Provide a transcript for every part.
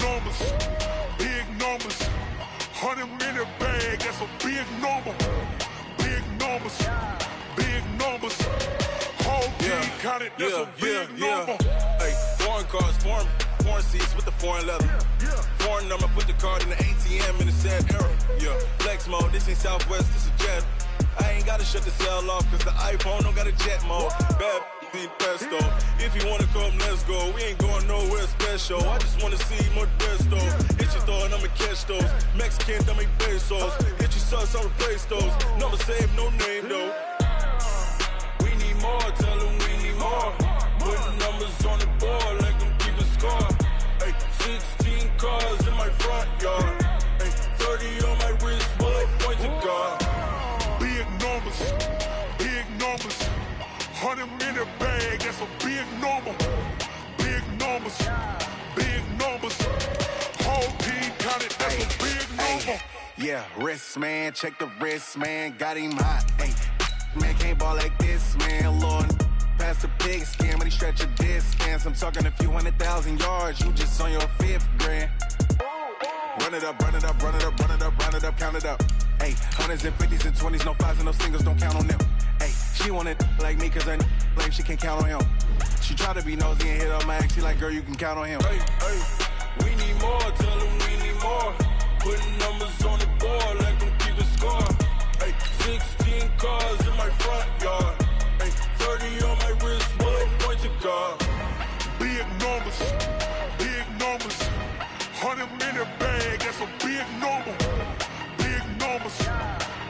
numbers, big numbers. 100 in the bag, that's a big number. Big numbers, big numbers. Whole team counted, that's a big number. Hey, foreign cars, foreign seats with the foreign leather. Foreign number, put the card in the ATM in the sad era. Yeah, flex mode, this ain't Southwest, this a jet. I ain't gotta shut the cell off, cause the iPhone don't got a jet mode. Bad be pesto. If you wanna come, let's go. We ain't going nowhere special. I just wanna see Modesto. Hit your thought, I'ma catch those. Mexican, dummy pesos. Hit your sus, I'll replace those. Number saved, no name though. We need more, tell them we need more. Putting numbers on the board like them keep a score. Hey, 16 cars in my front yard. Hey, 30 on my wrist, bullet point to God. Big numbers, big numbers. 100 in the bag, that's a big number. Big numbers, big numbers. Whole team counted, that's a big number. Yeah, wrist man, check the wrist man, got him hot. Hey, man can't ball like this, man. Lord, past the pig skin, but he stretch a distance. I'm talking a few 100,000 yards, you just on your 5th grand. Run it up, run it up, run it up, run it up, run it up, count it up. Hey, 100s and 50s and 20s, no 5s and no singles, don't count on them. Hey, she want it like me, cause her like she can't count on him. She try to be nosy and hit up my ex, she like, girl, you can count on him. Hey, hey, we need more, tell them we need more. Putting numbers on the board like them keep a score. Hey, 16 cars in my front yard. Hey, 30 on my wrist, bullet point to God. Big numbers, big numbers. 100 in the bag, that's a big number. Big numbers,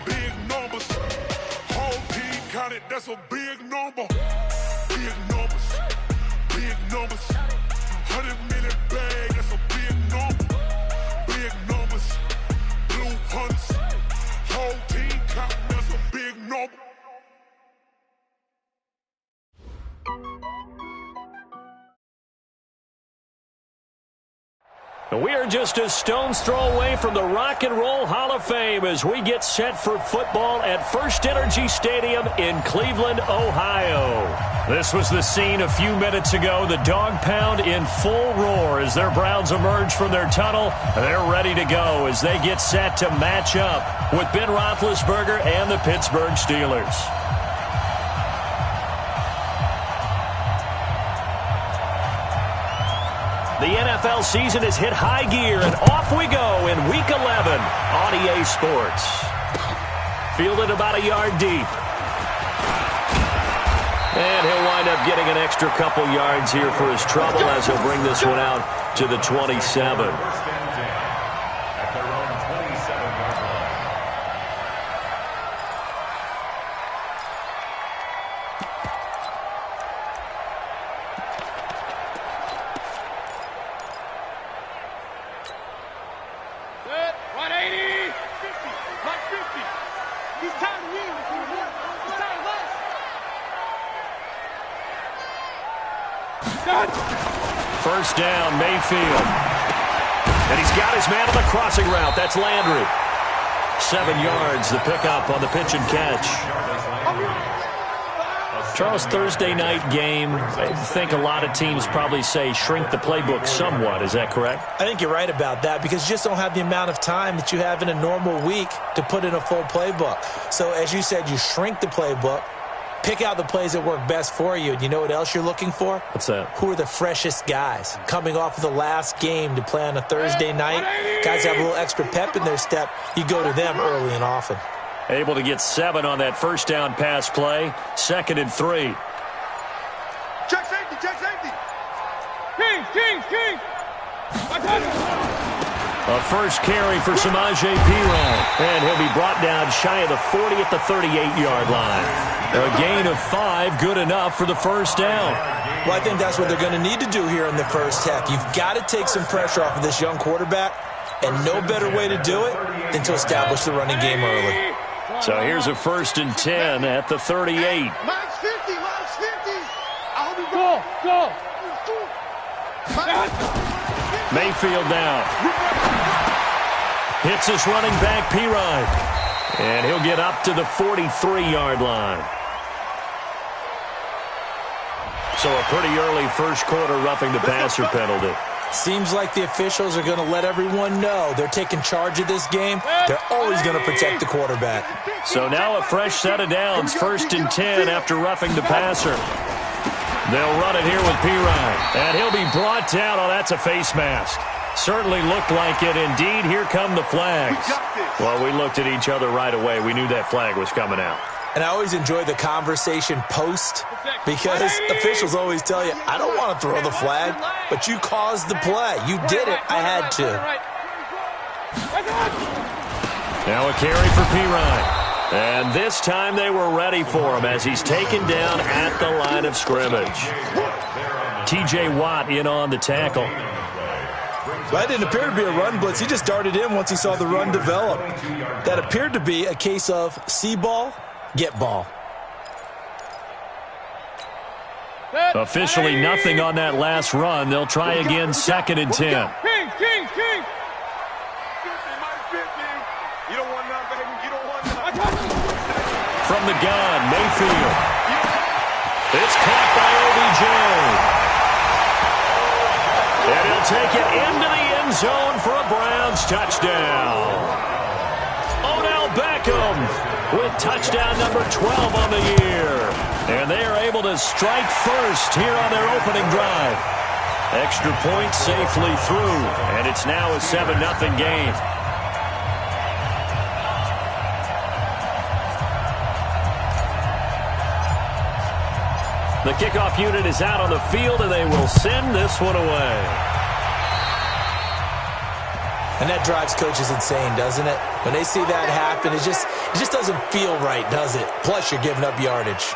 big numbers. Whole team counted, that's a big number. Big numbers, big numbers. 100 in the bag, that's a big number. Big numbers, blue hunts. Whole team counting, that's a big number. We are just a stone's throw away from the Rock and Roll Hall of Fame as we get set for football at First Energy Stadium in Cleveland, Ohio. This was the scene a few minutes ago. The dog pound in full roar as their Browns emerge from their tunnel. They're ready to go as they get set to match up with Ben Roethlisberger and the Pittsburgh Steelers. The NFL season has hit high gear, and off we go in Week 11 on EA Sports. Fielded about a yard deep. And he'll wind up getting an extra couple yards here for his trouble as he'll bring this one out to the 27. First down, Mayfield. And he's got his man on the crossing route. That's Landry. 7 yards, the pickup on the pitch and catch. Charles, Thursday night game, I think a lot of teams probably say shrink the playbook somewhat. Is that correct? I think you're right about that because you just don't have the amount of time that you have in a normal week to put in a full playbook. So as you said, you shrink the playbook. Pick out the plays that work best for you. And you know what else you're looking for? What's that? Who are the freshest guys? Coming off of the last game to play on a Thursday night, guys have a little extra pep in their step. You go to them early and often. Able to get 7 on that first down pass play. 2nd and 3. Check safety, check safety. King. A first carry for Samaje Perine. And he'll be brought down shy of the 40 at the 38-yard line. A gain of 5, good enough for the first down. Well, I think that's what they're going to need to do here in the first half. You've got to take some pressure off of this young quarterback, and no better way to do it than to establish the running game early. So here's a 1st and 10 at the 38. Mine's 50. I hope you go. Mayfield now. Hits his running back, Perine. And he'll get up to the 43-yard line. So a pretty early first quarter roughing the passer penalty. Seems like the officials are going to let everyone know they're taking charge of this game. They're always going to protect the quarterback. So now a fresh set of downs, 1st and 10 after roughing the passer. They'll run it here with Pirine, and he'll be brought down. Oh, that's a face mask. Certainly looked like it. Indeed, here come the flags. Well, we looked at each other right away. We knew that flag was coming out. And I always enjoy the conversation post because officials always tell you, I don't want to throw the flag, but you caused the play. You did it. I had to. Now a carry for Pirine. And this time they were ready for him as he's taken down at the line of scrimmage. T.J. Watt in on the tackle. That didn't appear to be a run blitz. He just darted in once he saw the run develop. That appeared to be a case of see ball, get ball. Officially nothing on that last run. They'll try again, 2nd and 10. From the gun, Mayfield. It's caught by OBJ. And he'll take it into the end zone for a Browns touchdown. Odell Beckham with touchdown number 12 on the year. And they are able to strike first here on their opening drive. Extra point safely through, and it's now a 7-0 game. The kickoff unit is out on the field, and they will send this one away. And that drives coaches insane, doesn't it? When they see that happen, it just doesn't feel right, does it? Plus, you're giving up yardage.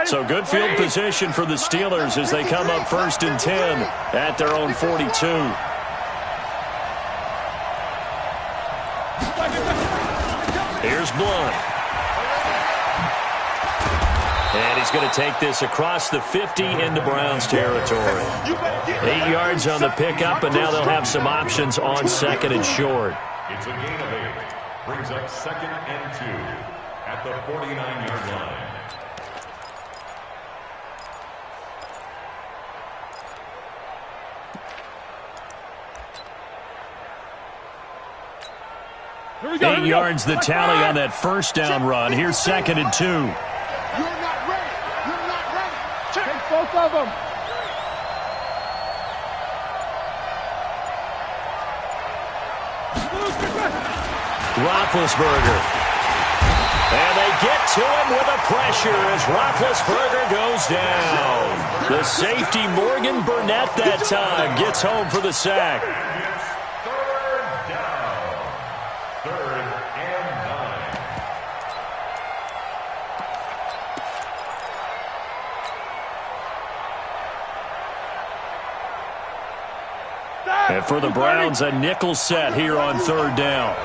So good field position for the Steelers as they come up 1st and 10 at their own 42. Here's Blunt. And he's going to take this across the 50 into Browns territory. 8 yards on the pickup, and now they'll have some options on 2nd and short. It's a gain of 8. Brings up 2nd and 2 at the 49-yard line. Eight yards the tally on that first down run. Here's 2nd and 2. You're not ready. You're not ready. Take both of them. Roethlisberger. And they get to him with a pressure as Roethlisberger goes down. The safety, Morgan Burnett, that time gets home for the sack. And for the Browns, a nickel set here on 3rd down.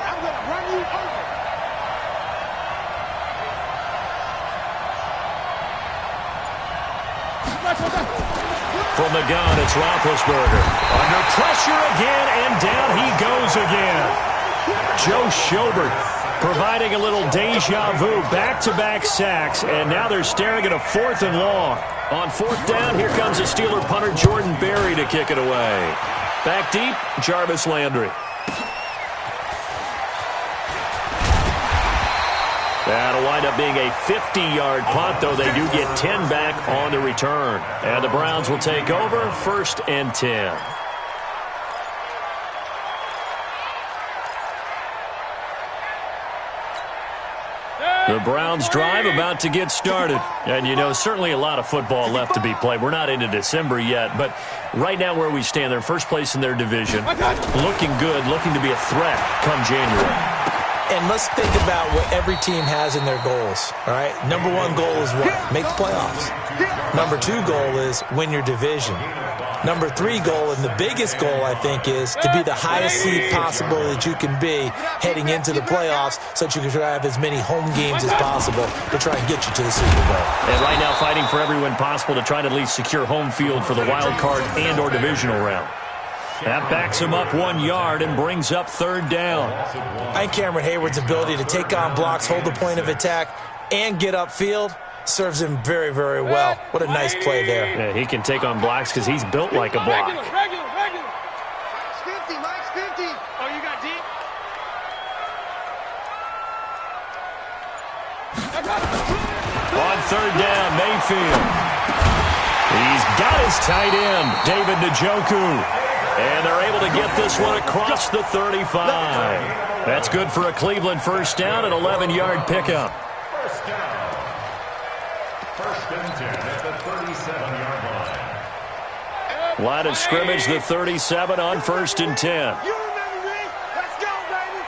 From the gun, it's Roethlisberger. Under pressure again, and down he goes again. Joe Schobert providing a little deja vu, back-to-back sacks, and now they're staring at a 4th and long. On 4th down, here comes the Steeler punter Jordan Berry to kick it away. Back deep, Jarvis Landry. That'll wind up being a 50-yard punt, though they do get 10 back on the return. And the Browns will take over 1st and 10. The Browns drive about to get started. And, you know, certainly a lot of football left to be played. We're not into December yet, but right now where we stand, they're in first place in their division. Looking good, looking to be a threat come January. And let's think about what every team has in their goals, all right? Number 1 goal is what? Make the playoffs. Number 2 goal is win your division. Number 3 goal, and the biggest goal, I think, is to be the highest seed possible that you can be heading into the playoffs so that you can have as many home games as possible to try and get you to the Super Bowl. And right now fighting for every win possible to try to at least secure home field for the wild card and or divisional round. That backs him up 1 yard and brings up 3rd down. I think Cameron Hayward's ability to take on blocks, hold the point of attack, and get upfield serves him very, very well. What a nice play there. Yeah, he can take on blocks because he's built like a block. Regular. Mike's 50. Oh, you got deep? On 3rd down, Mayfield. He's got his tight end, David Njoku. And they're able to get this one across the 35. That's good for a Cleveland 1st down, an 11-yard pickup. 1st down. 1st and 10 at the 37-yard line. Line of scrimmage, the 37 on 1st and 10. You remember me? Let's go, baby.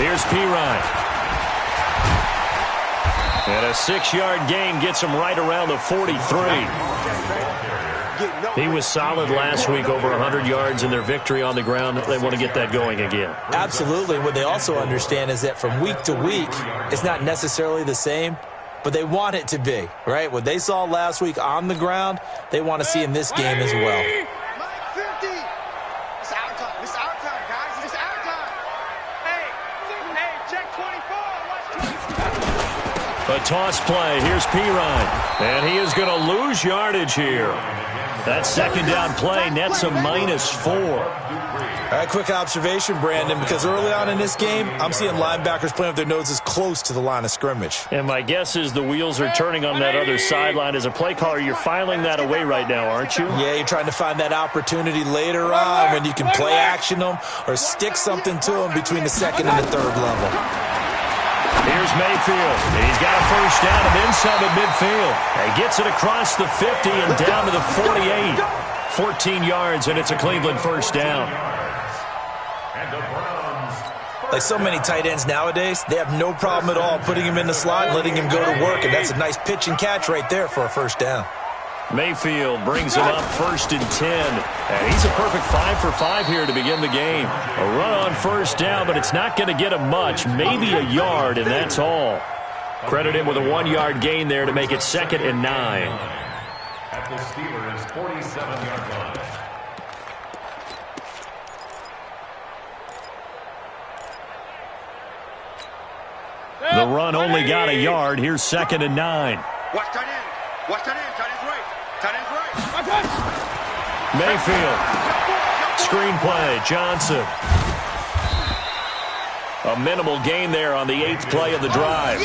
Here's Pirine. And a 6-yard gain gets him right around the 43. He was solid last week, over 100 yards in their victory on the ground. They want to get that going again. Absolutely. What they also understand is that from week to week, it's not necessarily the same, but they want it to be, right? What they saw last week on the ground, they want to see in this game as well. Mike 50. It's our time. It's our time, guys. It's our time. Hey, check 24. Watch 24. A toss play. Here's Pirine. And he is going to lose yardage here. That 2nd down play nets a -4. Quick observation, Brandon, because early on in this game, I'm seeing linebackers playing with their noses close to the line of scrimmage. And my guess is the wheels are turning on that other sideline. As a play caller, you're filing that away right now, aren't you? Yeah, you're trying to find that opportunity later on when you can play action them or stick something to them between the 2nd and the 3rd level. Here's Mayfield. He's got a 1st down and then some at midfield. He gets it across the 50 and down to the 48. 14 yards, and it's a Cleveland 1st down. Like so many tight ends nowadays, they have no problem at all putting him in the slot and letting him go to work, and that's a nice pitch and catch right there for a 1st down. Mayfield brings him up 1st and 10. And he's a perfect 5 for 5 here to begin the game. A run on 1st down, but it's not going to get him much, maybe a yard, and that's all. Credit him with a 1-yard gain there to make it 2nd and 9. At the Steelers' 47-yard line. The run only got a yard. Here's 2nd and 9. Watch tight end. Watch tight end. Tight end's right. Tight end's right. Mayfield. Screenplay. Johnson. A minimal gain there on the 8th play of the drive.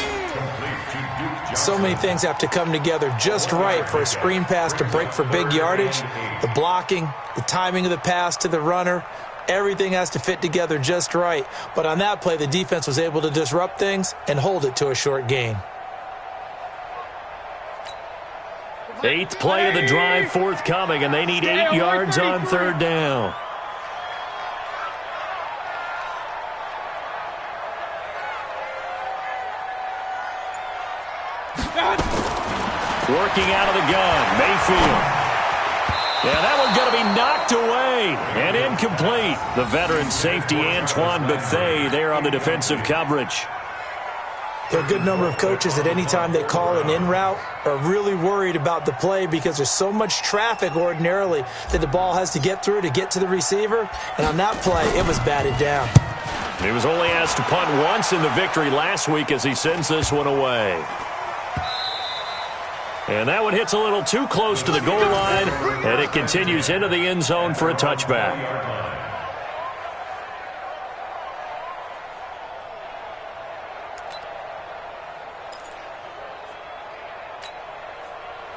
So many things have to come together just right for a screen pass to break for big yardage. The blocking, the timing of the pass to the runner, everything has to fit together just right. But on that play, the defense was able to disrupt things and hold it to a short gain. 8th play of the drive forthcoming, and they need 8 yards on 3rd down. Working out of the gun, Mayfield. Yeah, that one's going to be knocked away and incomplete. The veteran safety, Antoine Bethea, there on the defensive coverage. There are a good number of coaches at any time they call an in route are really worried about the play because there's so much traffic ordinarily that the ball has to get through to get to the receiver. And on that play, it was batted down. He was only asked to punt once in the victory last week as he sends this one away. And that one hits a little too close to the goal line, and it continues into the end zone for a touchback.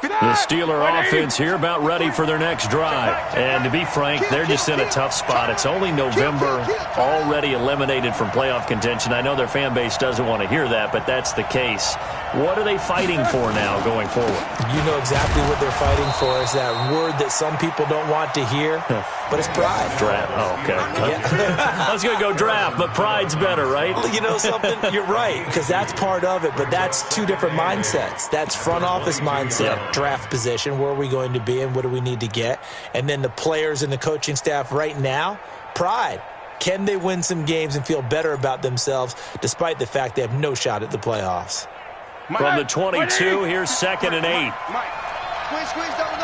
The Steeler offense here about ready for their next drive. And to be frank, they're just in a tough spot. It's only November, already eliminated from playoff contention. I know their fan base doesn't want to hear that, but that's the case. What are they fighting for now going forward? You know exactly what they're fighting for is that word that some people don't want to hear, but it's pride. Draft. Oh, okay. I was going to go draft, but pride's better, right? You know something? You're right, because that's part of it, but that's two different mindsets. That's front office mindset, draft position, where are we going to be and what do we need to get? And then the players and the coaching staff right now, pride. Can they win some games and feel better about themselves despite the fact they have no shot at the playoffs? From the 22, here's 2nd and 8. Mike, squeeze, double.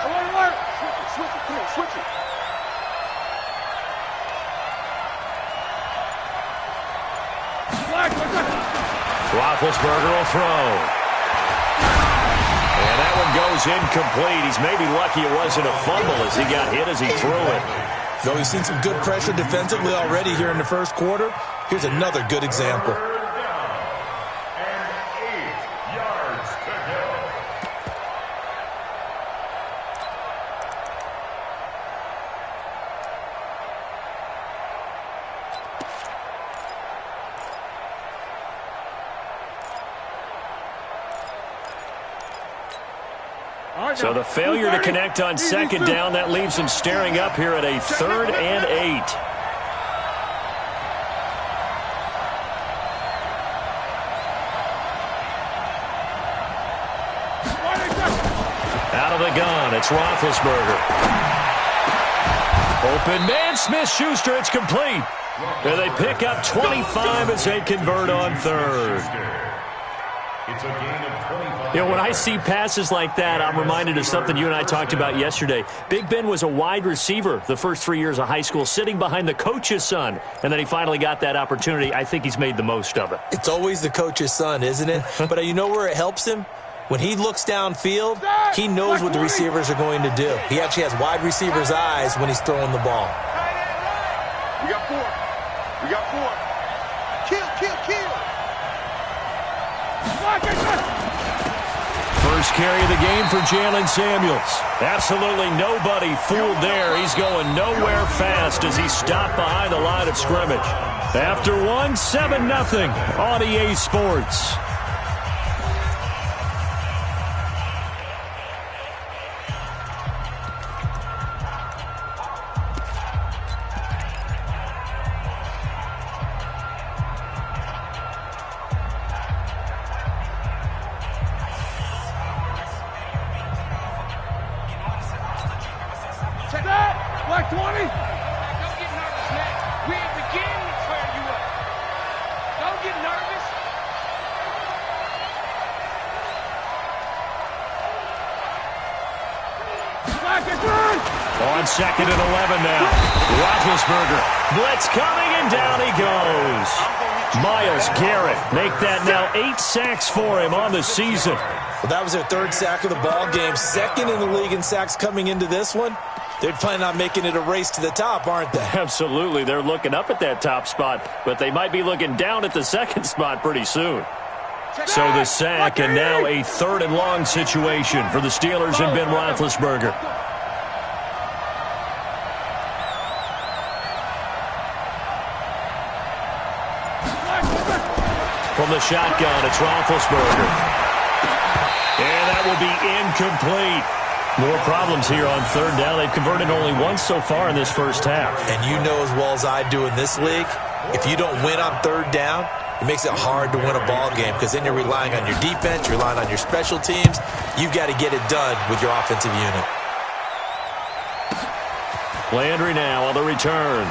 Switch it. Roethlisberger will throw. And that one goes incomplete. He's maybe lucky it wasn't a fumble as he got hit as he threw it. Though we've seen some good pressure defensively already here in the first quarter, here's another good example. So the failure to connect on second down, that leaves them staring up here at a 3rd and 8. Out of the gun, it's Roethlisberger. Open man, Smith-Schuster, it's complete. And they pick up 25 as they convert on 3rd. It's a gain of 25. You know, when I see passes like that, I'm reminded of something you and I talked about yesterday. Big Ben was a wide receiver the first 3 years of high school, sitting behind the coach's son, and then he finally got that opportunity. I think he's made the most of it. It's always the coach's son, isn't it? But you know where it helps him? When he looks downfield, he knows what the receivers are going to do. He actually has wide receivers' eyes when he's throwing the ball. We got 4. We got 4. Kill. First carry of the game for Jalen Samuels. Absolutely nobody fooled there. He's going nowhere fast as he stopped behind the line of scrimmage. After 1, 7-0 on EA Sports. Black 20. Don't get nervous, man. We are beginning to clear you up. Don't get nervous. On 2nd and 11 now. Roethlisberger. Blitz coming, and down he goes. Myles Garrett make that now 8 sacks for him on the season. Well, that was their 3rd sack of the ball game. 2nd in the league in sacks coming into this one. They're planning on making it a race to the top, aren't they? Absolutely. They're looking up at that top spot, but they might be looking down at the 2nd spot pretty soon. So the sack, and now a 3rd and long situation for the Steelers and Ben Roethlisberger. From the shotgun, it's Roethlisberger. And that will be incomplete. More problems here on 3rd down. They've converted only once so far in this first half. And you know as well as I do in this league, if you don't win on 3rd down, it makes it hard to win a ball game because then you're relying on your defense, you're relying on your special teams. You've got to get it done with your offensive unit. Landry now on the return.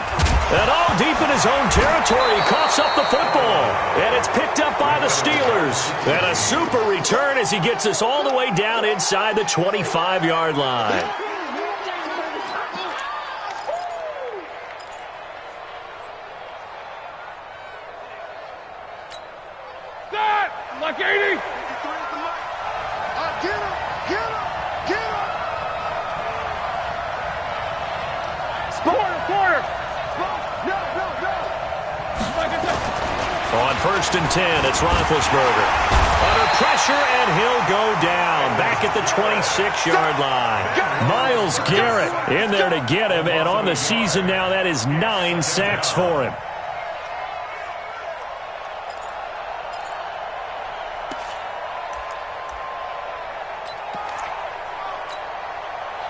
And all deep in his own territory, he coughs up the football. And it's picked up by the Steelers. And a super return as he gets us all the way down inside the 25-yard line. Like 80. Get him. Quarter. No. On 1st and 10, it's Roethlisberger. Under pressure, and he'll go down. Back at the 26-yard line. Myles Garrett in there to get him, and on the season now, that is 9 sacks for him.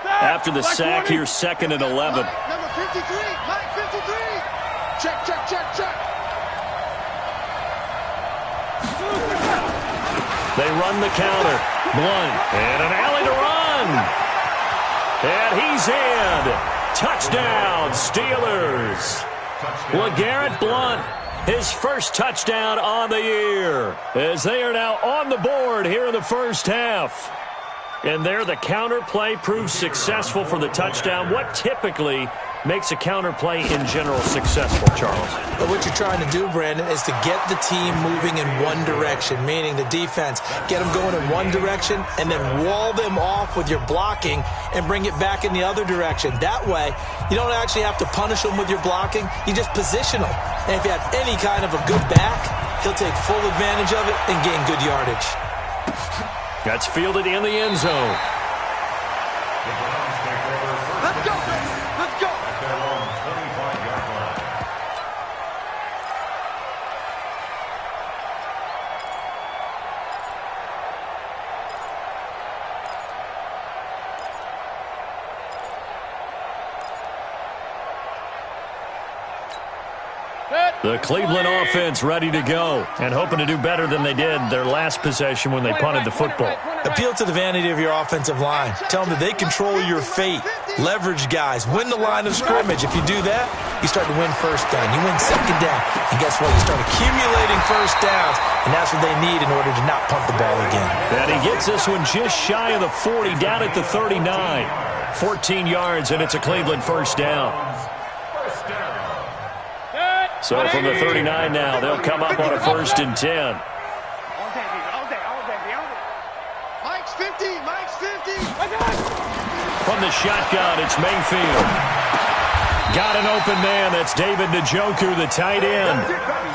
After the sack, here's 2nd and 11. Number 53, Mike 53. Check. They run the counter. Blunt. And an alley to run. And he's in. Touchdown, Steelers. LeGarrette Blunt, his first touchdown on the year, as they are now on the board here in the first half. And there the counter play proves successful for the touchdown. What typically makes a counterplay in general successful, Charles. But what you're trying to do, Brandon, is to get the team moving in one direction, meaning the defense. Get them going in one direction and then wall them off with your blocking and bring it back in the other direction. That way, you don't actually have to punish them with your blocking. You just position them. And if you have any kind of a good back, he'll take full advantage of it and gain good yardage. That's fielded in the end zone. Let's go, baby. Let's go. At their own 25-yard line. The Cleveland offense ready to go and hoping to do better than they did their last possession when they punted the football. Appeal to the vanity of your offensive line. Tell them that they control your fate. Leverage guys. Win the line of scrimmage. If you do that, you start to win first down. You win second down. And guess what? You start accumulating first downs, and that's what they need in order to not punt the ball again. And he gets this one just shy of the 40, down at the 39. 14 yards, and it's a Cleveland first down. So from the 39 now, they'll come up on a 1st and 10. All day. Mike's 50. From the shotgun, it's Mayfield. Got an open man. That's David Njoku, the tight end.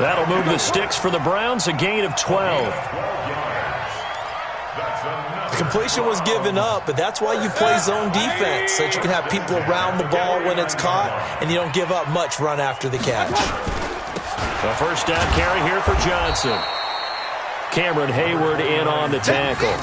That'll move the sticks for the Browns, a gain of 12. The completion was given up, but that's why you play zone defense, so that you can have people around the ball when it's caught, and you don't give up much run after the catch. The first down carry here for Johnson. Cameron Hayward in on the tackle.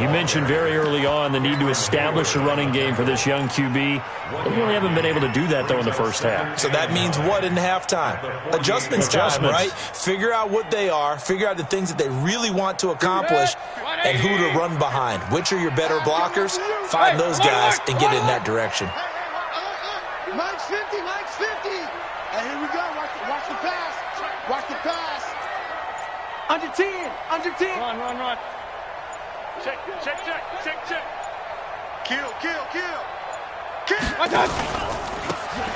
You mentioned very early on the need to establish a running game for this young QB. They really haven't been able to do that, though, in the first half. So that means what in halftime? Adjustments time, right? Figure out what they are, figure out the things that they really want to accomplish, and who to run behind. Which are your better blockers? Find those guys and get in that direction. Mike's 50. And here we go. Watch the pass. Watch the pass. Under 10. Run. Check. Kill.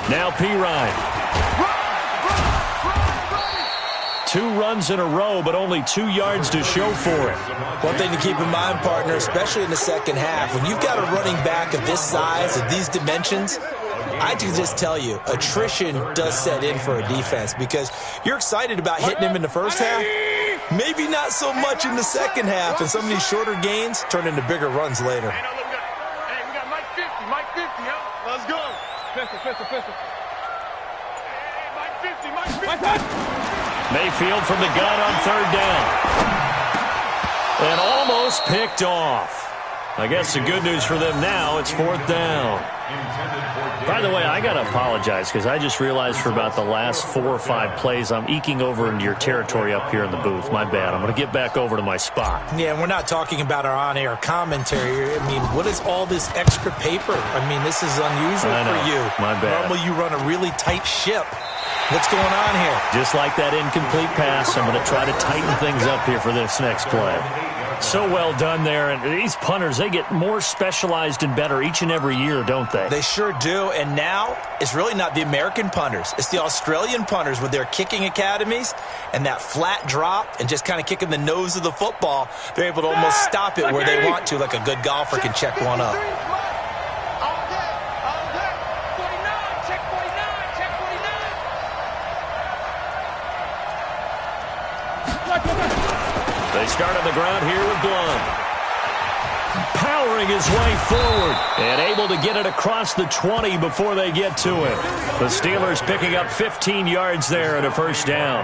Now P-Ryan. Run. 2 runs in a row, but only 2 yards to show for it. One thing to keep in mind, partner, especially in the second half, when you've got a running back of this size, of these dimensions, I can just tell you, attrition does set in for a defense because you're excited about hitting him in the first half. Maybe not so much in the second half, and some of these shorter gains turn into bigger runs later. Hey, we got Mike 50, huh? Let's go. Pistol. Hey, Mike 50. Mayfield from the gun on 3rd down. And almost picked off. I guess the good news for them now, it's 4th down. By the way, I got to apologize because I just realized for about the last 4 or 5 plays, I'm eking over into your territory up here in the booth. My bad. I'm going to get back over to my spot. Yeah, we're not talking about our on-air commentary. I mean, what is all this extra paper? I mean, this is unusual for you. My bad. Normally you run a really tight ship. What's going on here? Just like that incomplete pass, I'm going to try to tighten things up here for this next play. So well done there, and these punters, they get more specialized and better each and every year, don't they? They sure do, and now it's really not the American punters. It's the Australian punters with their kicking academies and that flat drop and just kind of kicking the nose of the football. They're able to almost stop it where they want to, like a good golfer can check one up. All day. 49. Check 49. They start on the ground here with Blum. Powering his way forward and able to get it across the 20 before they get to it. The Steelers picking up 15 yards there and a 1st down.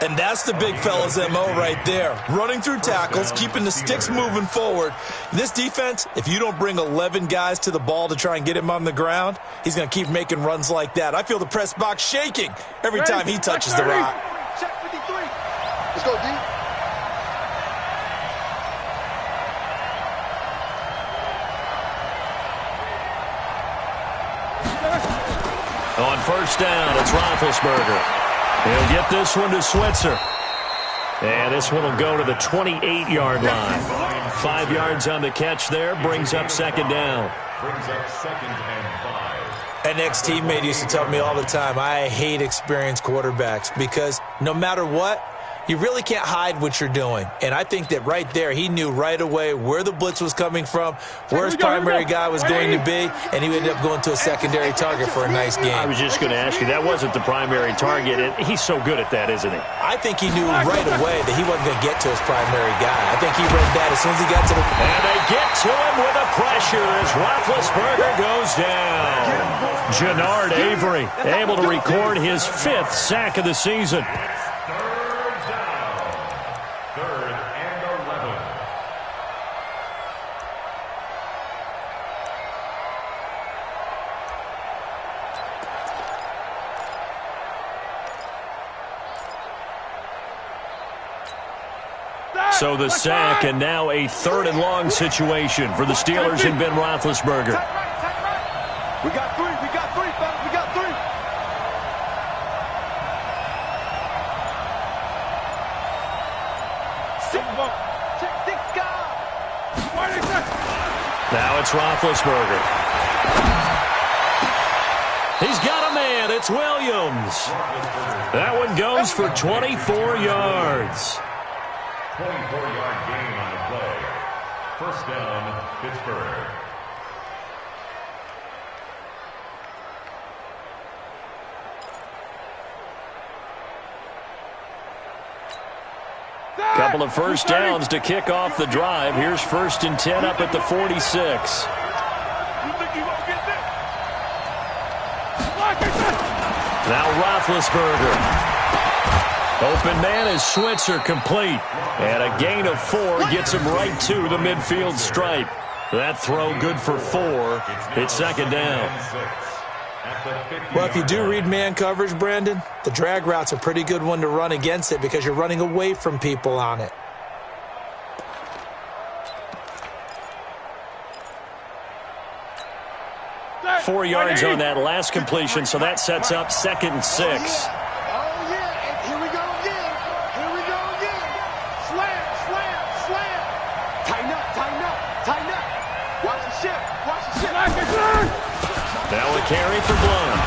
And that's the big fella's MO right there. Running through tackles, keeping the sticks moving forward. This defense, if you don't bring 11 guys to the ball to try and get him on the ground, he's going to keep making runs like that. I feel the press box shaking every time he touches the rock. Check 53. Let's go, D. On 1st down, it's Roethlisberger. He'll get this one to Switzer. And this one will go to the 28-yard line. 5 yards on the catch there, brings up 2nd down. Brings up 2nd and 5. An ex-teammate used to tell me all the time, I hate experienced quarterbacks because no matter what, you really can't hide what you're doing. And I think that right there, he knew right away where the blitz was coming from, where his primary guy was going to be, and he ended up going to a secondary target for a nice game. I was just going to ask you, that wasn't the primary target, and he's so good at that, isn't he? I think he knew right away that he wasn't going to get to his primary guy. I think he read that as soon as he got to the... And they get to him with a pressure as Roethlisberger goes down. Jannard Avery able to record his 5th sack of the season. So the sack, and now a 3rd and long situation for the Steelers and Ben Roethlisberger. We got 3, fellas, we got 3. Now it's Roethlisberger. He's got a man. It's Williams. That one goes for 24 yards. 24-yard gain on the play. First down, Pittsburgh. Couple of first downs to kick off the drive. Here's 1st and 10 up at the 46. Now Roethlisberger. Open man is Switzer, complete. And a gain of 4 gets him right to the midfield stripe. That throw good for 4. It's 2nd down. Well, if you do read man coverage, Brandon, the drag route's a pretty good one to run against it because you're running away from people on it. Four yards on that last completion, so that sets up 2nd and 6. Now a carry for Blount.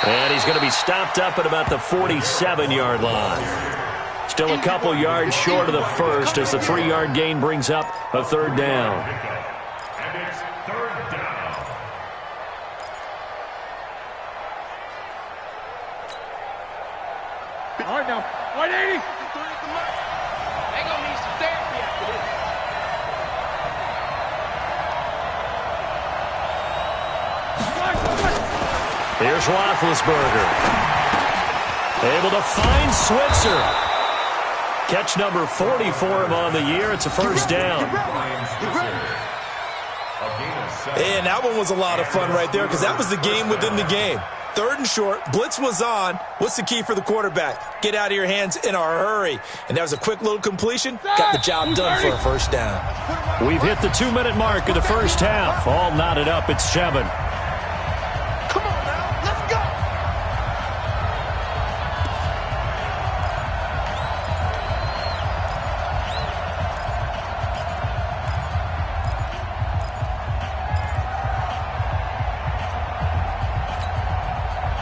And he's going to be stopped up at about the 47-yard line. Still a couple yards short of the first as the 3-yard gain brings up a 3rd down. And it's 3rd down. All right now, 180. They're going to need some therapy after this. Here's Roethlisberger. Able to find Switzer. Catch number 40 for him on the year. It's a 1st down. And that one was a lot of fun right there because that was the game within the game. 3rd and short. Blitz was on. What's the key for the quarterback? Get out of your hands in a hurry. And that was a quick little completion. Got the job done for a 1st down. We've hit the 2-minute mark of the first half. All knotted up at 7.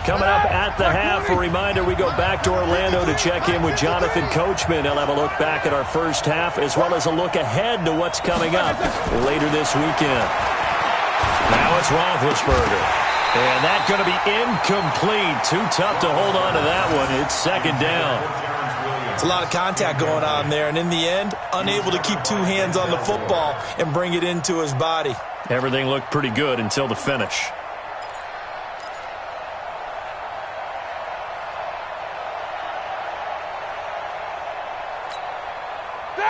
Coming up at the half, a reminder, we go back to Orlando to check in with Jonathan Coachman. He'll have a look back at our first half as well as a look ahead to what's coming up later this weekend. Now it's Roethlisberger. And that's going to be incomplete. Too tough to hold on to that one. It's 2nd down. It's a lot of contact going on there, and in the end, unable to keep 2 hands on the football and bring it into his body. Everything looked pretty good until the finish.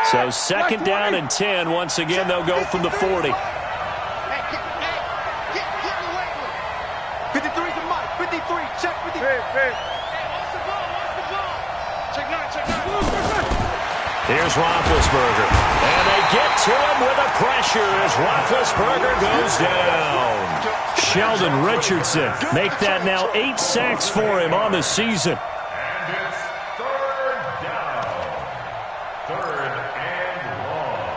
So 2nd down and 10. Once again, they'll go from the 40. 53's a Mike. 53. Check 53. Hey, watch the ball. Check 9. Here's Roethlisberger. And they get to him with a pressure as Roethlisberger goes down. Sheldon Richardson make that now 8 sacks for him on the season. And it's 3rd down. 3rd and long.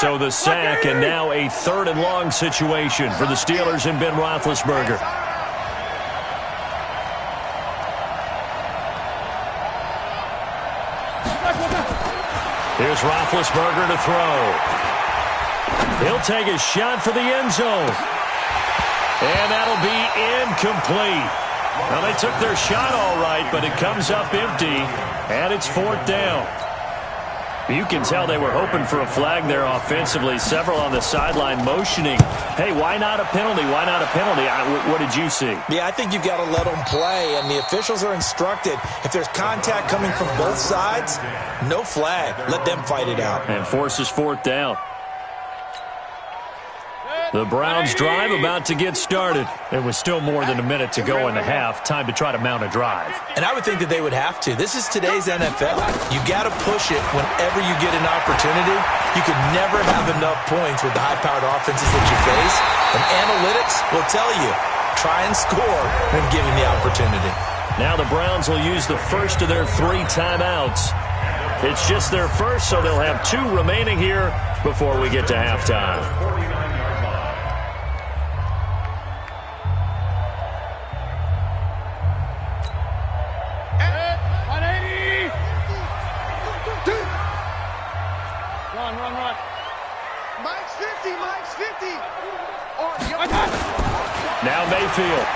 So the sack, and now a 3rd and long situation for the Steelers and Ben Roethlisberger. Here's Roethlisberger to throw. He'll take a shot for the end zone. And that'll be incomplete. Well, they took their shot all right, but it comes up empty, and it's 4th down. You can tell they were hoping for a flag there offensively. Several on the sideline motioning, hey, why not a penalty? Why not a penalty? What did you see? Yeah, I think you've got to let them play, and the officials are instructed, if there's contact coming from both sides, no flag. Let them fight it out. And forces 4th down. The Browns drive about to get started. There was still more than a minute to go in the half. Time to try to mount a drive. And I would think that they would have to. This is today's NFL. You got to push it whenever you get an opportunity. You can never have enough points with the high-powered offenses that you face. And analytics will tell you, try and score when given the opportunity. Now the Browns will use the first of their 3 timeouts. It's just their first, so they'll have 2 remaining here before we get to halftime. Run. Mike's 50. Now Mayfield.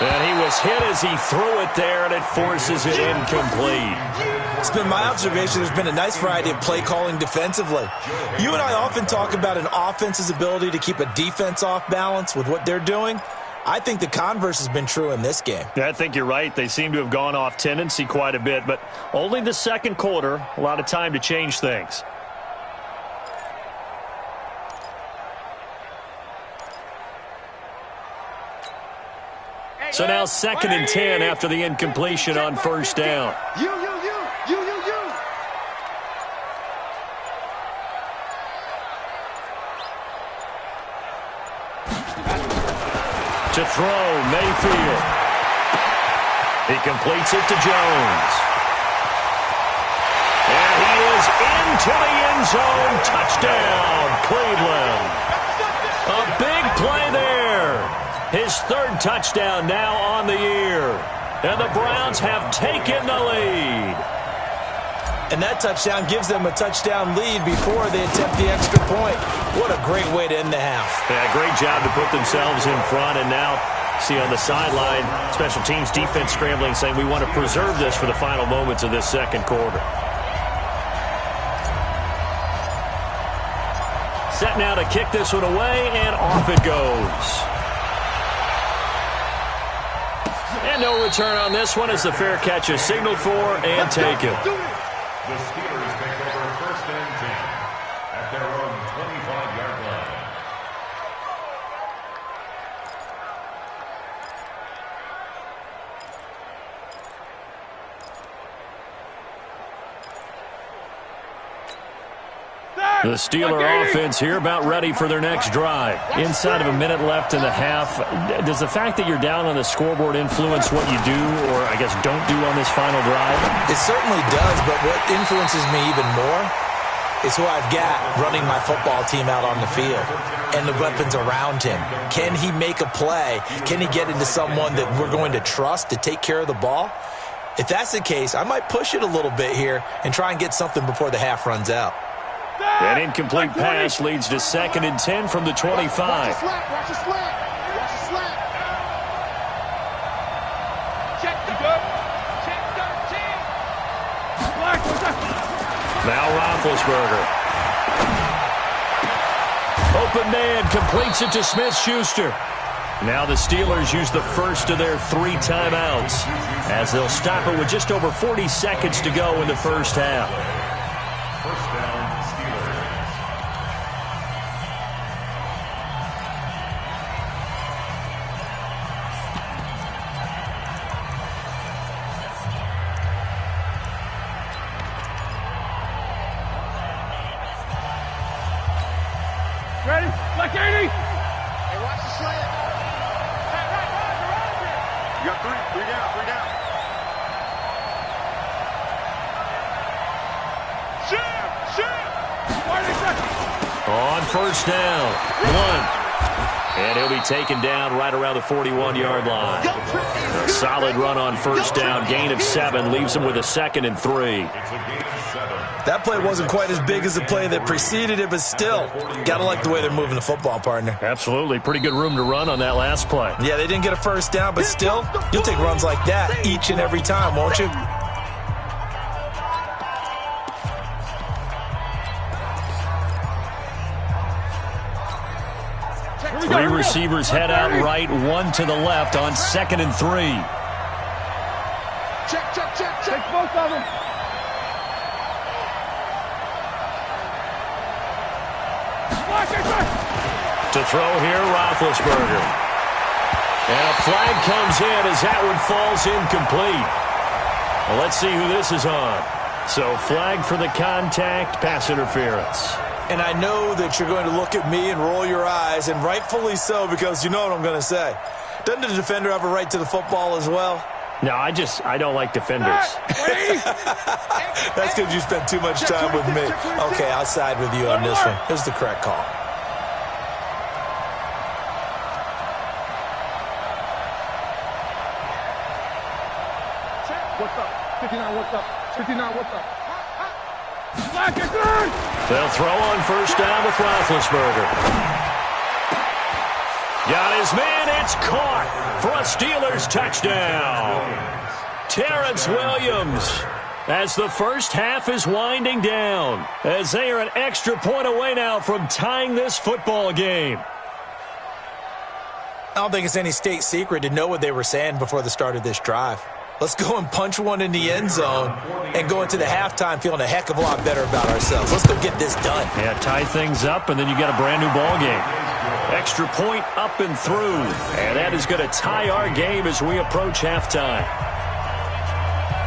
And he was hit as he threw it there, and it forces it incomplete. It's been my observation there's been a nice variety of play calling defensively. You and I often talk about an offense's ability to keep a defense off balance with what they're doing. I think the converse has been true in this game. Yeah, I think you're right. They seem to have gone off tendency quite a bit, but only the second quarter. A lot of time to change things. So now 2nd and 10 after the incompletion on 1st down. You. To throw, Mayfield. He completes it to Jones. And he is into the end zone. Touchdown, Cleveland. A big play there. His 3rd touchdown now on the year. And the Browns have taken the lead. And that touchdown gives them a touchdown lead before they attempt the extra point. What a great way to end the half. Yeah, great job to put themselves in front. And now, see on the sideline, special teams defense scrambling, saying we want to preserve this for the final moments of this second quarter. Set now to kick this one away, and off it goes. And no return on this one as the fair catch is signaled for and taken. The Steelers take over 1st and 10 at their own 25-yard line. The Steeler offense here about ready for their next drive. Inside of a minute left in the half. Does the fact that you're down on the scoreboard influence what you do or, I guess, don't do on this final drive? It certainly does, but what influences me even more is who I've got running my football team out on the field and the weapons around him. Can he make a play? Can he get into someone that we're going to trust to take care of the ball? If that's the case, I might push it a little bit here and try and get something before the half runs out. An incomplete pass leads to 2nd and 10 from the 25. Watch the slap. Check 13. Now Roethlisberger. Open man completes it to Smith-Schuster. Now the Steelers use the first of their 3 timeouts as they'll stop it with just over 40 seconds to go in the first half. First down, Steelers. Ready? Black 80. Hey, watch the slant. You got 3 down. Shoot! first down. 1. And he'll be taken down right around the 41-yard line. A solid run on first down. Gain of 7 leaves him with a 2nd and 3. That play wasn't quite as big as the play that preceded it, but still, got to like the way they're moving the football, partner. Absolutely. Pretty good room to run on that last play. Yeah, they didn't get a first down, but still, you'll take runs like that each and every time, won't you? Three receivers head out right, 1 to the left on 2nd and 3. Check. Take both of them. To throw here, Roethlisberger. And a flag comes in as that one falls incomplete. Well, let's see who this is on. So flag for the contact, pass interference. And I know that you're going to look at me and roll your eyes, and rightfully so, because you know what I'm going to say. Doesn't the defender have a right to the football as well? No, I don't like defenders. That's because you spent too much time with me. Okay, I'll side with you on this one. Here's the correct call. What's up? 59, what's up? 59, what's up? They'll throw on first down with Roethlisberger. Got his man. It's caught for a Steelers touchdown. Terrence Williams, as the first half is winding down, as they are an extra point away now from tying this football game. I don't think it's any state secret to know what they were saying before the start of this drive. Let's go and punch one in the end zone and go into the halftime feeling a heck of a lot better about ourselves. Let's go get this done. Yeah, tie things up, and then you got a brand new ball game. Extra point up and through. And that is going to tie our game as we approach halftime.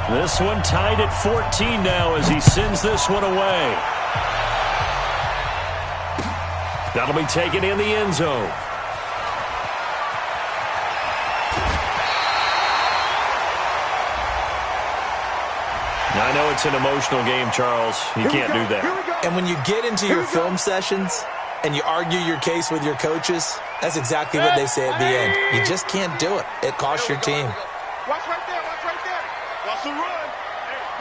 This one tied at 14 now as he sends this one away. That'll be taken in the end zone. I know it's an emotional game, Charles. You can't do that. And when you get into your film sessions and you argue your case with your coaches, that's exactly what they say at the end. You just can't do it. It costs your team. Watch right there. Watch the run.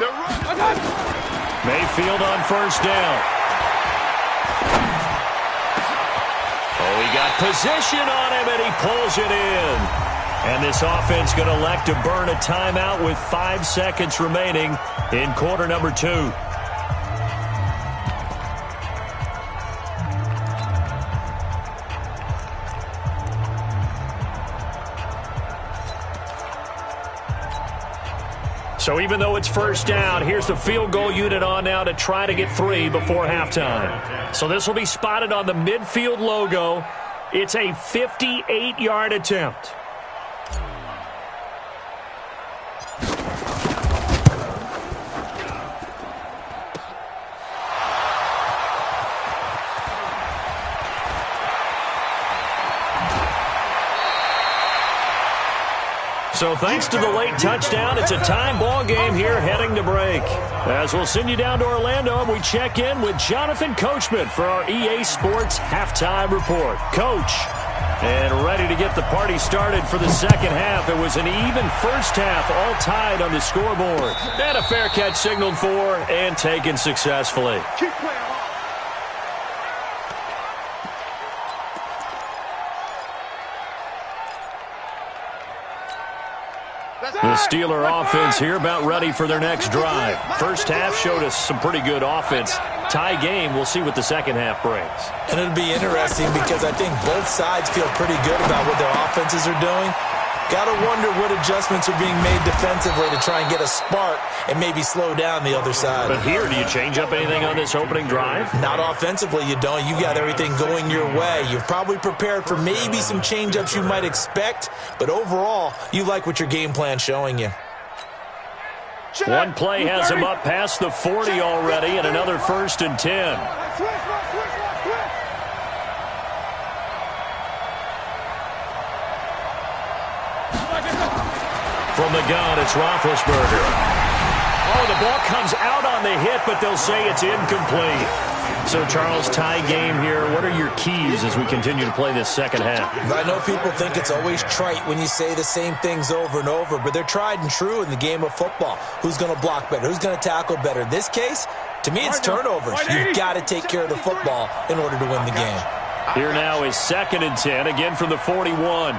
They're running. Mayfield on first down. Oh, he got position on him, and he pulls it in. And this offense going to elect to burn a timeout with 5 seconds remaining in quarter number 2. So even though it's first down, here's the field goal unit on now to try to get 3 before halftime. So this will be spotted on the midfield logo. It's a 58-yard attempt. So thanks to the late touchdown, it's a time ball game here heading to break. As we'll send you down to Orlando, and we check in with Jonathan Coachman for our EA Sports Halftime Report. Coach, and ready to get the party started for the second half. It was an even first half, all tied on the scoreboard. And a fair catch signaled for and taken successfully. Keep playing hard. The Steeler offense here about ready for their next drive. First half showed us some pretty good offense. Tie game, we'll see what the second half brings. And it'll be interesting because I think both sides feel pretty good about what their offenses are doing. Got to wonder what adjustments are being made defensively to try and get a spark and maybe slow down the other side. But here, do you change up anything on this opening drive? Not offensively, you don't. You got everything going your way. You've probably prepared for maybe some change-ups you might expect, but overall, you like what your game plan's showing you. One play has him up past the 40 already, and another 1st and 10. From the gun, it's Roethlisberger. Oh, the ball comes out on the hit, but they'll say it's incomplete. So, Charles, tie game here. What are your keys as we continue to play this second half? I know people think it's always trite when you say the same things over and over, but they're tried and true in the game of football. Who's going to block better? Who's going to tackle better? In this case, to me, it's turnovers. You've got to take care of the football in order to win the game. Here now is 2nd and 10, again from the 41.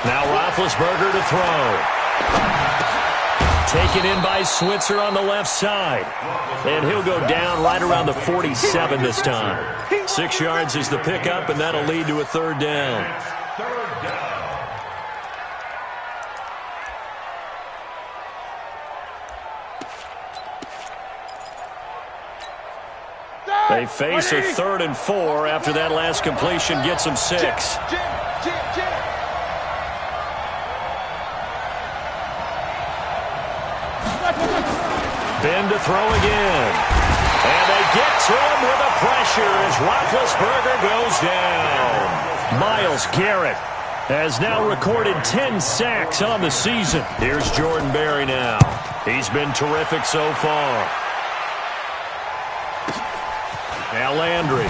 Now Roethlisberger to throw. Taken in by Switzer on the left side. And he'll go down right around the 47 this time. 6 yards is the pickup, and that'll lead to a 3rd down. They face a 3rd and 4 after that last completion gets them 6. Ben to throw again. And they get to him with the pressure as Roethlisberger goes down. Myles Garrett has now recorded 10 sacks on the season. Here's Jordan Berry now. He's been terrific so far. Now Landry.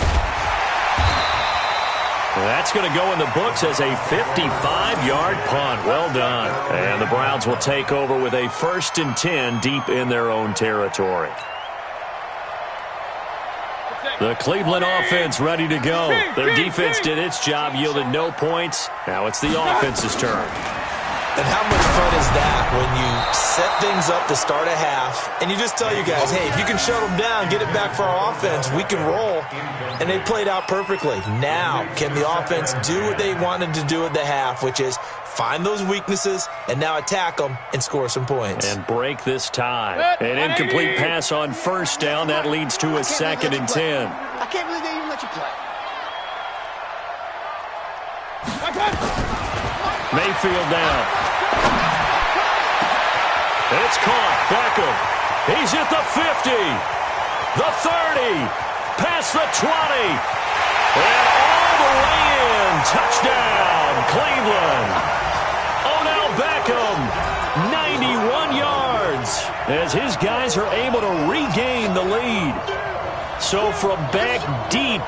That's going to go in the books as a 55-yard punt. Well done. And the Browns will take over with a 1st and 10 deep in their own territory. The Cleveland offense ready to go. Their defense did its job, yielded no points. Now it's the offense's turn. And how much fun is that when you set things up to start a half and you just tell you guys, hey, if you can shut them down, get it back for our offense, we can roll. And they played out perfectly. Now, can the offense do what they wanted to do at the half, which is find those weaknesses and now attack them and score some points. And break this tie. An incomplete pass on 1st down. That leads to a 2nd and 10. I can't believe they even let you play. Mayfield down. It's caught. Beckham. He's at the 50. The 30. Past the 20. And all the way in. Touchdown, Cleveland. Odell Beckham, 91 yards. As his guys are able to regain the lead. So from back deep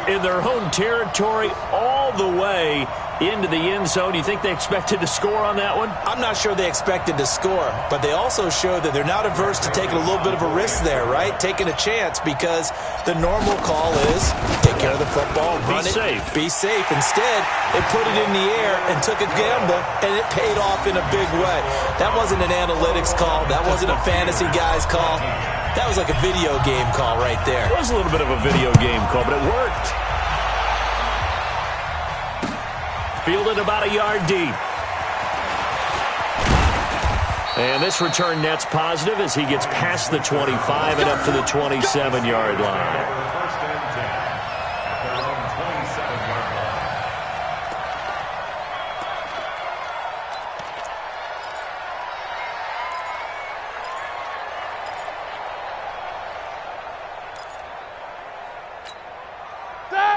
in their home territory all the way into the end zone. You think they expected to score on that one? I'm not sure they expected to score, but they also showed that they're not averse to taking a little bit of a risk there, right? Taking a chance because the normal call is take care of the football, run it, be safe. Instead, they put it in the air and took a gamble, and it paid off in a big way. That wasn't an analytics call. That wasn't a fantasy guy's call. That was like a video game call right there. It was a little bit of a video game call, but it worked. Fielded about a yard deep. And this return net's positive as he gets past the 25 and up to the 27-yard line.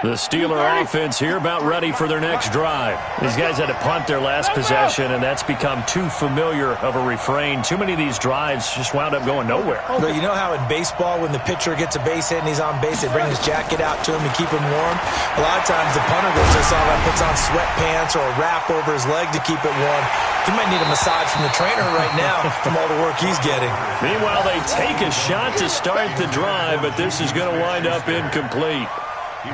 The Steeler offense here about ready for their next drive. These guys had to punt their last possession, and that's become too familiar of a refrain. Too many of these drives just wound up going nowhere. But you know how in baseball, when the pitcher gets a base hit and he's on base, they bring his jacket out to him to keep him warm? A lot of times the punter goes to someone, puts on sweatpants or a wrap over his leg to keep it warm. He might need a massage from the trainer right now from all the work he's getting. Meanwhile, they take a shot to start the drive, but this is going to wind up incomplete.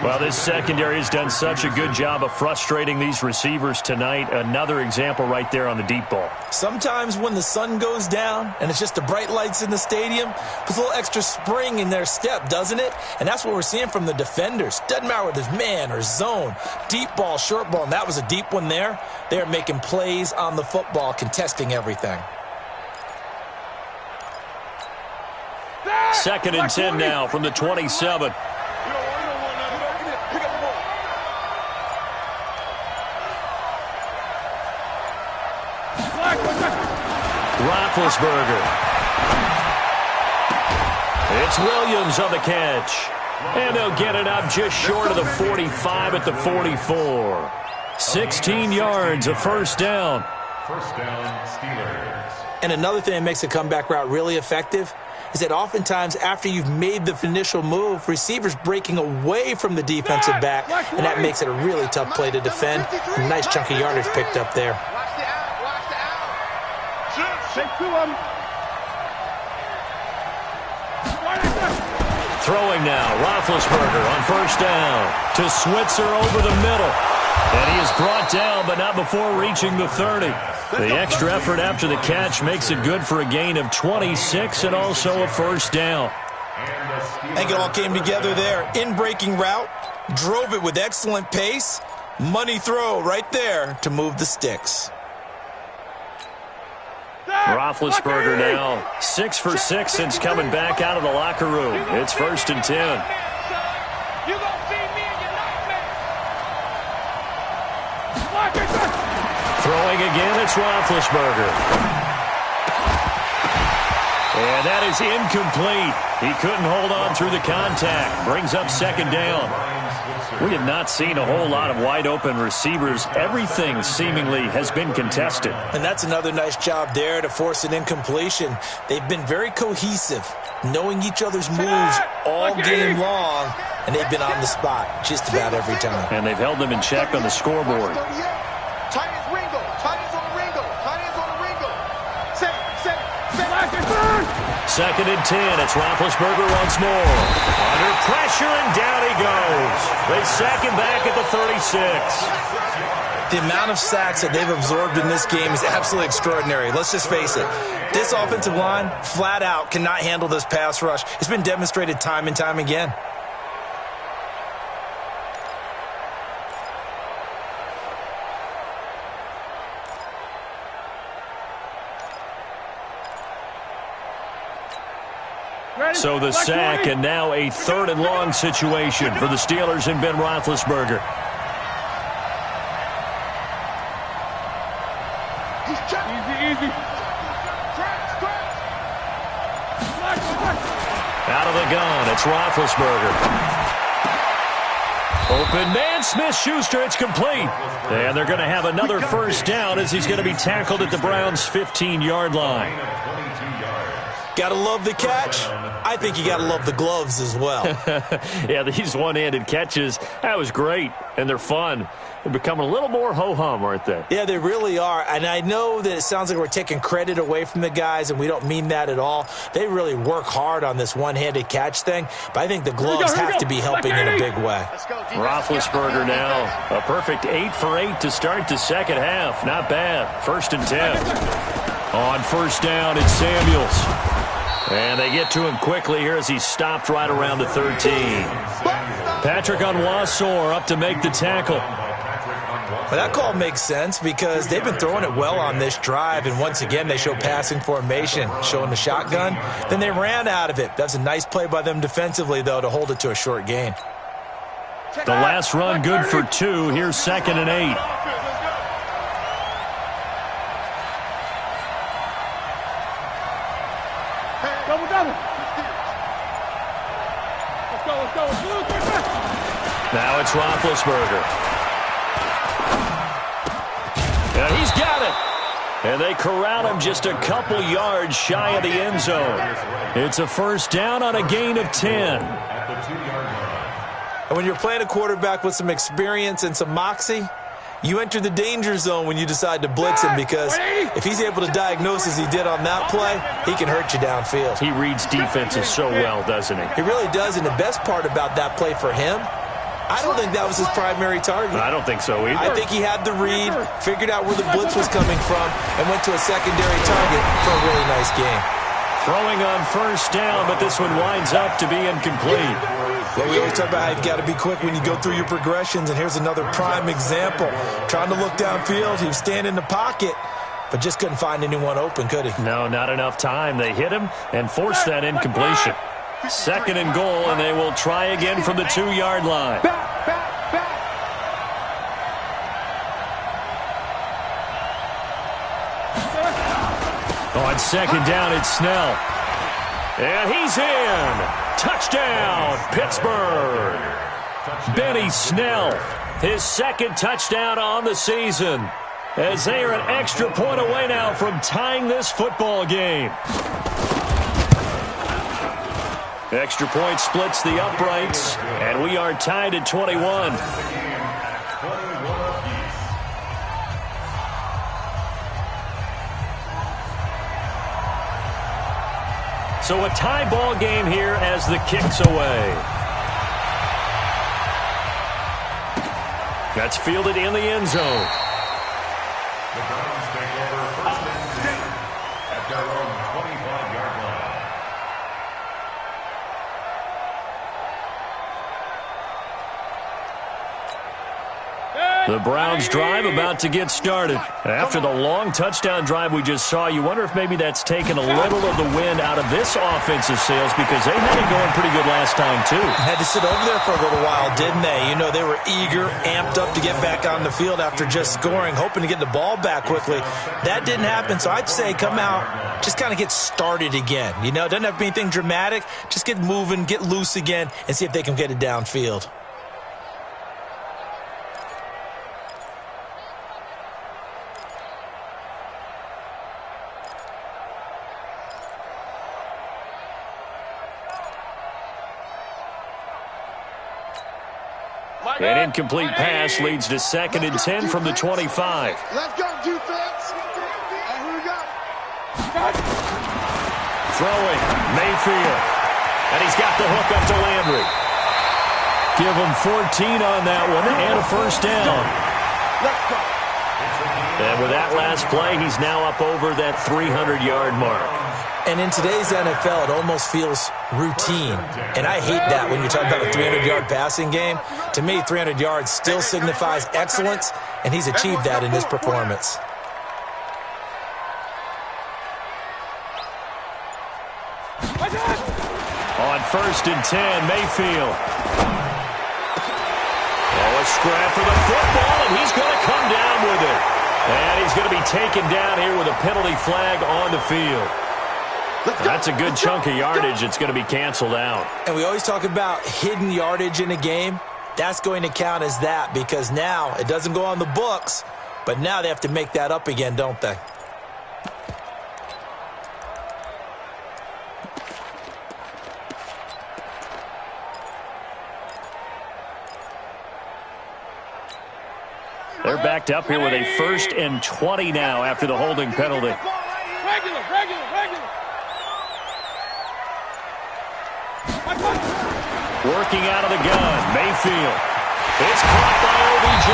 Well, this secondary has done such a good job of frustrating these receivers tonight. Another example right there on the deep ball. Sometimes when the sun goes down and it's just the bright lights in the stadium, puts a little extra spring in their step, doesn't it? And that's what we're seeing from the defenders. Doesn't matter whether it's man or zone, deep ball, short ball, and that was a deep one there. They're making plays on the football, contesting everything. 2nd and 10 now from the 27. Roethlisberger. It's Williams on the catch. And they'll get it up just short of the 45 at the 44. 16 yards of first down. First down, Steelers. And another thing that makes a comeback route really effective is that oftentimes after you've made the initial move, receivers breaking away from the defensive back, and that makes it a really tough play to defend. A nice chunk of yardage picked up there. Watch the out. Watch the out. Take two of them. Throwing now, Roethlisberger on first down to Switzer over the middle. And he is brought down, but not before reaching the 30. The extra effort after the catch makes it good for a gain of 26 and also a first down. I think it all came together there. In-breaking route, drove it with excellent pace. Money throw right there to move the sticks. Roethlisberger now 6 for 6 since coming back out of the locker room. It's 1st and 10. You gonna see me in your nightmares. Throwing again, it's Roethlisberger. And that is incomplete. He couldn't hold on through the contact. Brings up 2nd down. We have not seen a whole lot of wide-open receivers. Everything seemingly has been contested. And that's another nice job there to force an incompletion. They've been very cohesive, knowing each other's moves all game long, and they've been on the spot just about every time. And they've held them in check on the scoreboard. Tight ends Ringo. Tight ends on Ringo. Tight ends on Ringo. Set. 2nd and 10. It's Roethlisberger once more. Under pressure, and down he goes. They sack him back at the 36. The amount of sacks that they've absorbed in this game is absolutely extraordinary. Let's just face it. This offensive line, flat out, cannot handle this pass rush. It's been demonstrated time and time again. So the sack, and now a 3rd and long situation for the Steelers and Ben Roethlisberger. Easy. Out of the gun, it's Roethlisberger. Open man, Smith-Schuster, it's complete. And they're going to have another first down as he's going to be tackled at the Browns' 15-yard line. Gotta love the catch. I think you gotta love the gloves as well. Yeah, these one-handed catches, that was great, and they're fun. They're becoming a little more ho-hum, aren't they? Yeah, they really are. And I know that it sounds like we're taking credit away from the guys, and we don't mean that at all. They really work hard on this one-handed catch thing, but I think the gloves have to be helping in a big way. Roethlisberger now, a perfect 8 for 8 to start the second half. Not bad. 1st and 10. On first down, it's Samuels. And they get to him quickly here as he's stopped right around the 13. Patrick Onwuasor up to make the tackle. Well, that call makes sense because they've been throwing it well on this drive, and once again they show passing formation, showing the shotgun. Then they ran out of it. That's a nice play by them defensively, though, to hold it to a short gain. The last run good for 2. Here's 2nd and 8. Double. Let's go. Now it's Roethlisberger. And he's got it. And they corral him just a couple yards shy of the end zone. It's a first down on a gain of 10. And when you're playing a quarterback with some experience and some moxie, you enter the danger zone when you decide to blitz him, because if he's able to diagnose as he did on that play, he can hurt you downfield. He reads defenses so well, doesn't he? He really does, and the best part about that play for him, I don't think that was his primary target. I don't think so either. I think he had the read, figured out where the blitz was coming from, and went to a secondary target for a really nice game. Throwing on first down, but this one winds up to be incomplete. Yeah, we always talk about how you've got to be quick when you go through your progressions, and here's another prime example. Trying to look downfield, he was standing in the pocket, but just couldn't find anyone open, could he? No, not enough time. They hit him and forced that incompletion. 2nd and goal, and they will try again from the 2-yard line. On 2nd down, it's Snell. And he's in. Touchdown, Pittsburgh. Benny Snell, his 2nd touchdown on the season. as they are an extra point away now from tying this football game. Extra point splits the uprights, and we are tied at 21. So a tie ball game here as the kick's away. That's fielded in the end zone. The Browns take over first and 10 at their own 25-yard line. The Browns drive about to get started. After the long touchdown drive we just saw, you wonder if maybe that's taken a little of the wind out of this offensive sails because they had it going pretty good last time too. Had to sit over there for a little while, didn't they? You know, they were eager, amped up to get back on the field after just scoring, hoping to get the ball back quickly. That didn't happen, so I'd say come out, just kind of get started again. You know, it doesn't have to be anything dramatic. Just get moving, get loose again, and see if they can get it downfield. An incomplete pass leads to 2nd and 10 from the 25. Let's go, defense. And here we go. Throwing, Mayfield. And he's got the hook up to Landry. Give him 14 on that one and a first down. Let's go. And with that last play, he's now up over that 300-yard mark. And in today's NFL, it almost feels routine. And I hate that when you're talking about a 300-yard passing game. To me, 300 yards still signifies excellence, and he's achieved that in this performance. On 1st and 10, Mayfield. Oh, a scrap for the football, and he's going to come down with it. And he's going to be taken down here with a penalty flag on the field. That's a good chunk of yardage. It's going to be canceled out. And we always talk about hidden yardage in a game. That's going to count as that because now it doesn't go on the books, but now they have to make that up again, don't they? They're backed up here with a 1st and 20 now after the holding penalty. Regular. Working out of the gun, Mayfield. It's caught by OBJ.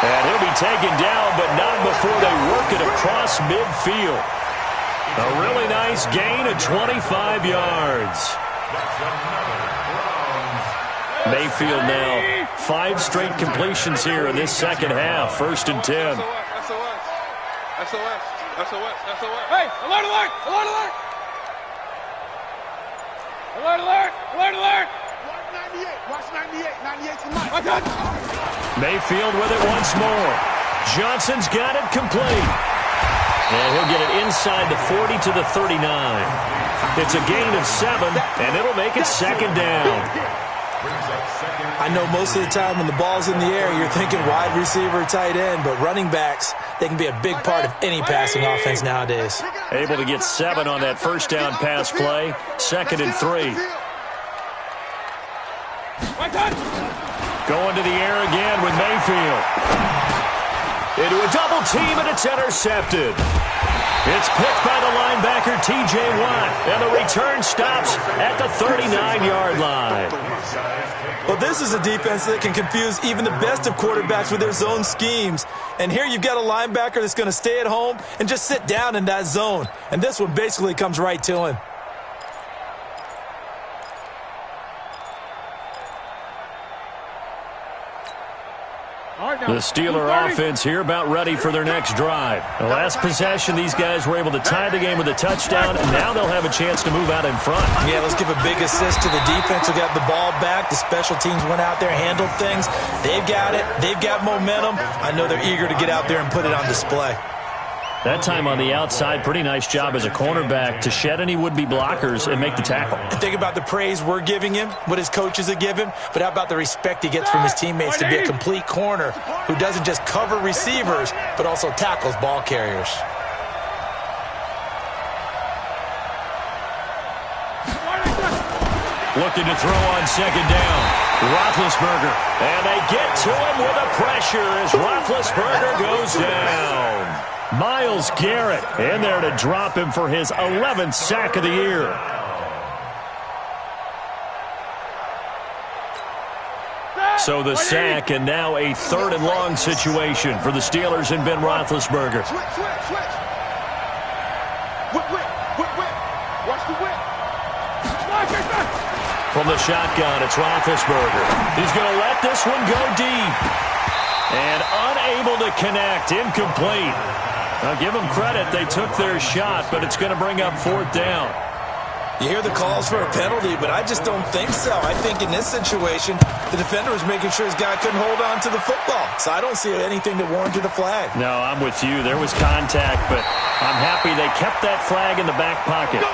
And he'll be taken down, but not before they work it across midfield. A really nice gain of 25 yards. Mayfield now 5 straight completions here in this second half. 1st and 10. SOS. Hey, alert. Alert. Watch 98. 98 tonight. Mayfield with it once more. Johnson's got it complete. And he'll get it inside the 40 to the 39. It's a gain of 7, and it'll make it 2nd down. I know most of the time when the ball's in the air, you're thinking wide receiver, tight end, but running backs, they can be a big part of any passing offense nowadays. Able to get 7 on that first down pass play. 2nd and 3. Going to the air again with Mayfield. Into a double team, and it's intercepted. It's picked by the linebacker, T.J. Watt, and the return stops at the 39-yard line. Well, this is a defense that can confuse even the best of quarterbacks with their zone schemes. And here you've got a linebacker that's going to stay at home and just sit down in that zone. And this one basically comes right to him. The Steeler offense here about ready for their next drive. The last possession, these guys were able to tie the game with a touchdown, and now they'll have a chance to move out in front. Yeah, let's give a big assist to the defense who got the ball back. The special teams went out there, handled things. They've got it. They've got momentum. I know they're eager to get out there and put it on display. That time on the outside, pretty nice job as a cornerback to shed any would-be blockers and make the tackle. Think about the praise we're giving him, what his coaches have given, but how about the respect he gets from his teammates to be a complete corner who doesn't just cover receivers, but also tackles ball carriers. Looking to throw on second down. Roethlisberger. And they get to him with the pressure as Roethlisberger goes down. Myles Garrett in there to drop him for his 11th sack of the year. So the sack, and now a 3rd and long situation for the Steelers and Ben Roethlisberger. Switch. Whip. Watch the whip. From the shotgun, it's Roethlisberger. He's going to let this one go deep. And unable to connect, incomplete. Now give them credit, they took their shot, but it's going to bring up 4th down. You hear the calls for a penalty, but I just don't think so. I think in this situation, the defender was making sure his guy couldn't hold on to the football. So I don't see anything that warranted a flag. No, I'm with you. There was contact, but I'm happy they kept that flag in the back pocket.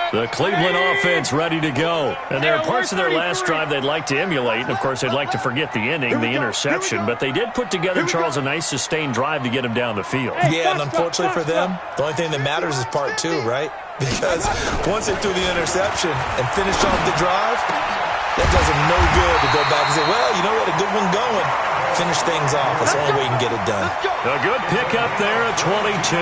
The Cleveland offense ready to go. And there are parts of their last drive they'd like to emulate. And, of course, they'd like to forget the ending, the interception. But they did put together, Charles, a nice sustained drive to get him down the field. Yeah, and unfortunately for them, the only thing that matters is part 2, right? Because once they threw the interception and finished off the drive, that does them no good to go back and say, well, you know what, a good one going. Finish things off. That's the only way you can get it done. A good pickup there at 22.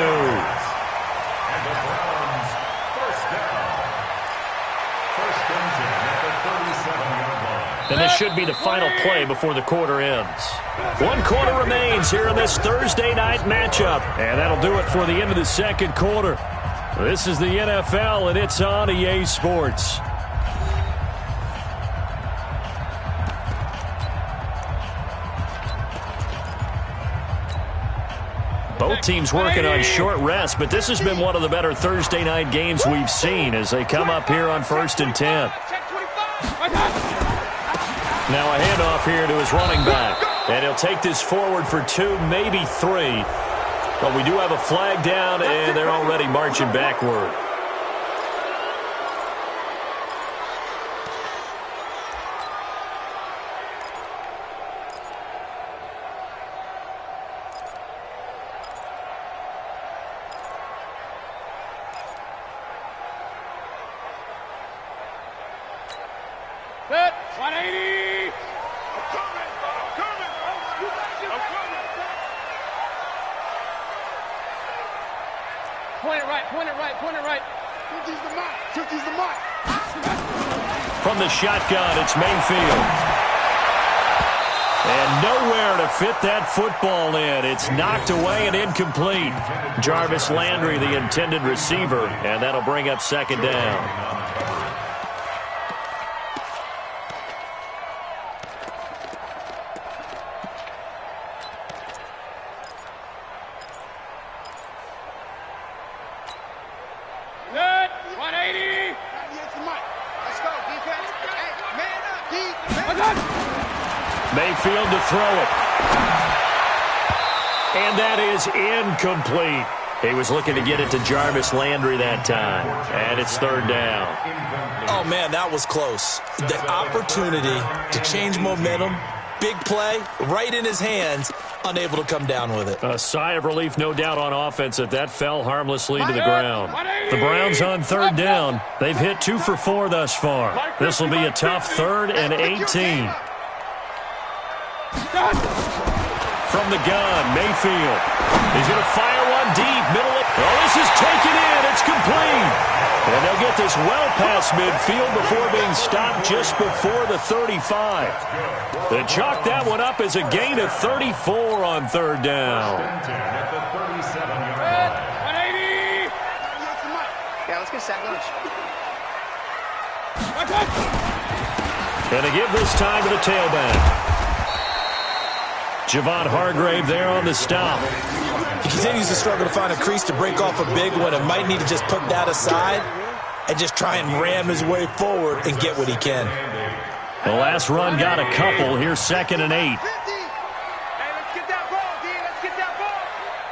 And this should be the final play before the quarter ends. 1 quarter remains here in this Thursday night matchup. And that'll do it for the end of the 2nd quarter. This is the NFL, and it's on EA Sports. Both teams working on short rest, but this has been one of the better Thursday night games we've seen as they come up here on 1st and 10. Now a handoff here to his running back. And he'll take this forward for 2, maybe 3. But we do have a flag down, and they're already marching backward. Set. 180. Point it right. 50's the mark. From the shotgun, it's Mayfield. And nowhere to fit that football in. It's knocked away and incomplete. Jarvis Landry, the intended receiver, and that'll bring up 2nd down. Mayfield to throw it. And that is incomplete. He was looking to get it to Jarvis Landry that time. And it's 3rd down. Oh, man, that was close. The opportunity to change momentum, big play, right in his hands, unable to come down with it. A sigh of relief, no doubt, on offense that fell harmlessly to the ground. The Browns on 3rd down. They've hit 2 for 4 thus far. This will be a tough 3rd and 18. From the gun, Mayfield. He's going to fire one deep, middle. Oh, this is taken in. It's complete. And they'll get this well past midfield before being stopped just before the 35. They chalk that one up as a gain of 34 on 3rd down. 180. Yeah, let's get sack lunch. And they give this time to the tailback. Javon Hargrave there on the stop. He continues to struggle to find a crease to break off a big one and might need to just put that aside and just try and ram his way forward and get what he can. The last run got a couple. Here's 2nd and 8. Hey, let's get that ball, D. Let's get that ball.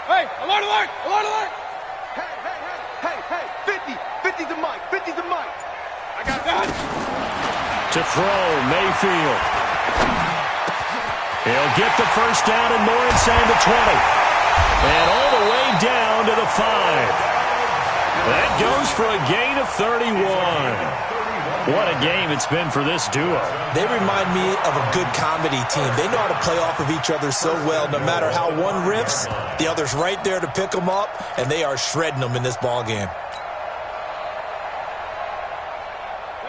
Hey, alert, alert, alert, alert. Hey, 50. 50's the mic. 50's the mic. I got it. To throw, Mayfield. He'll get the first down and more inside the 20. And all the way down to the 5. That goes for a gain of 31. What a game it's been for this duo. They remind me of a good comedy team. They know how to play off of each other so well. No matter how one riffs, the other's right there to pick them up, and they are shredding them in this ball game.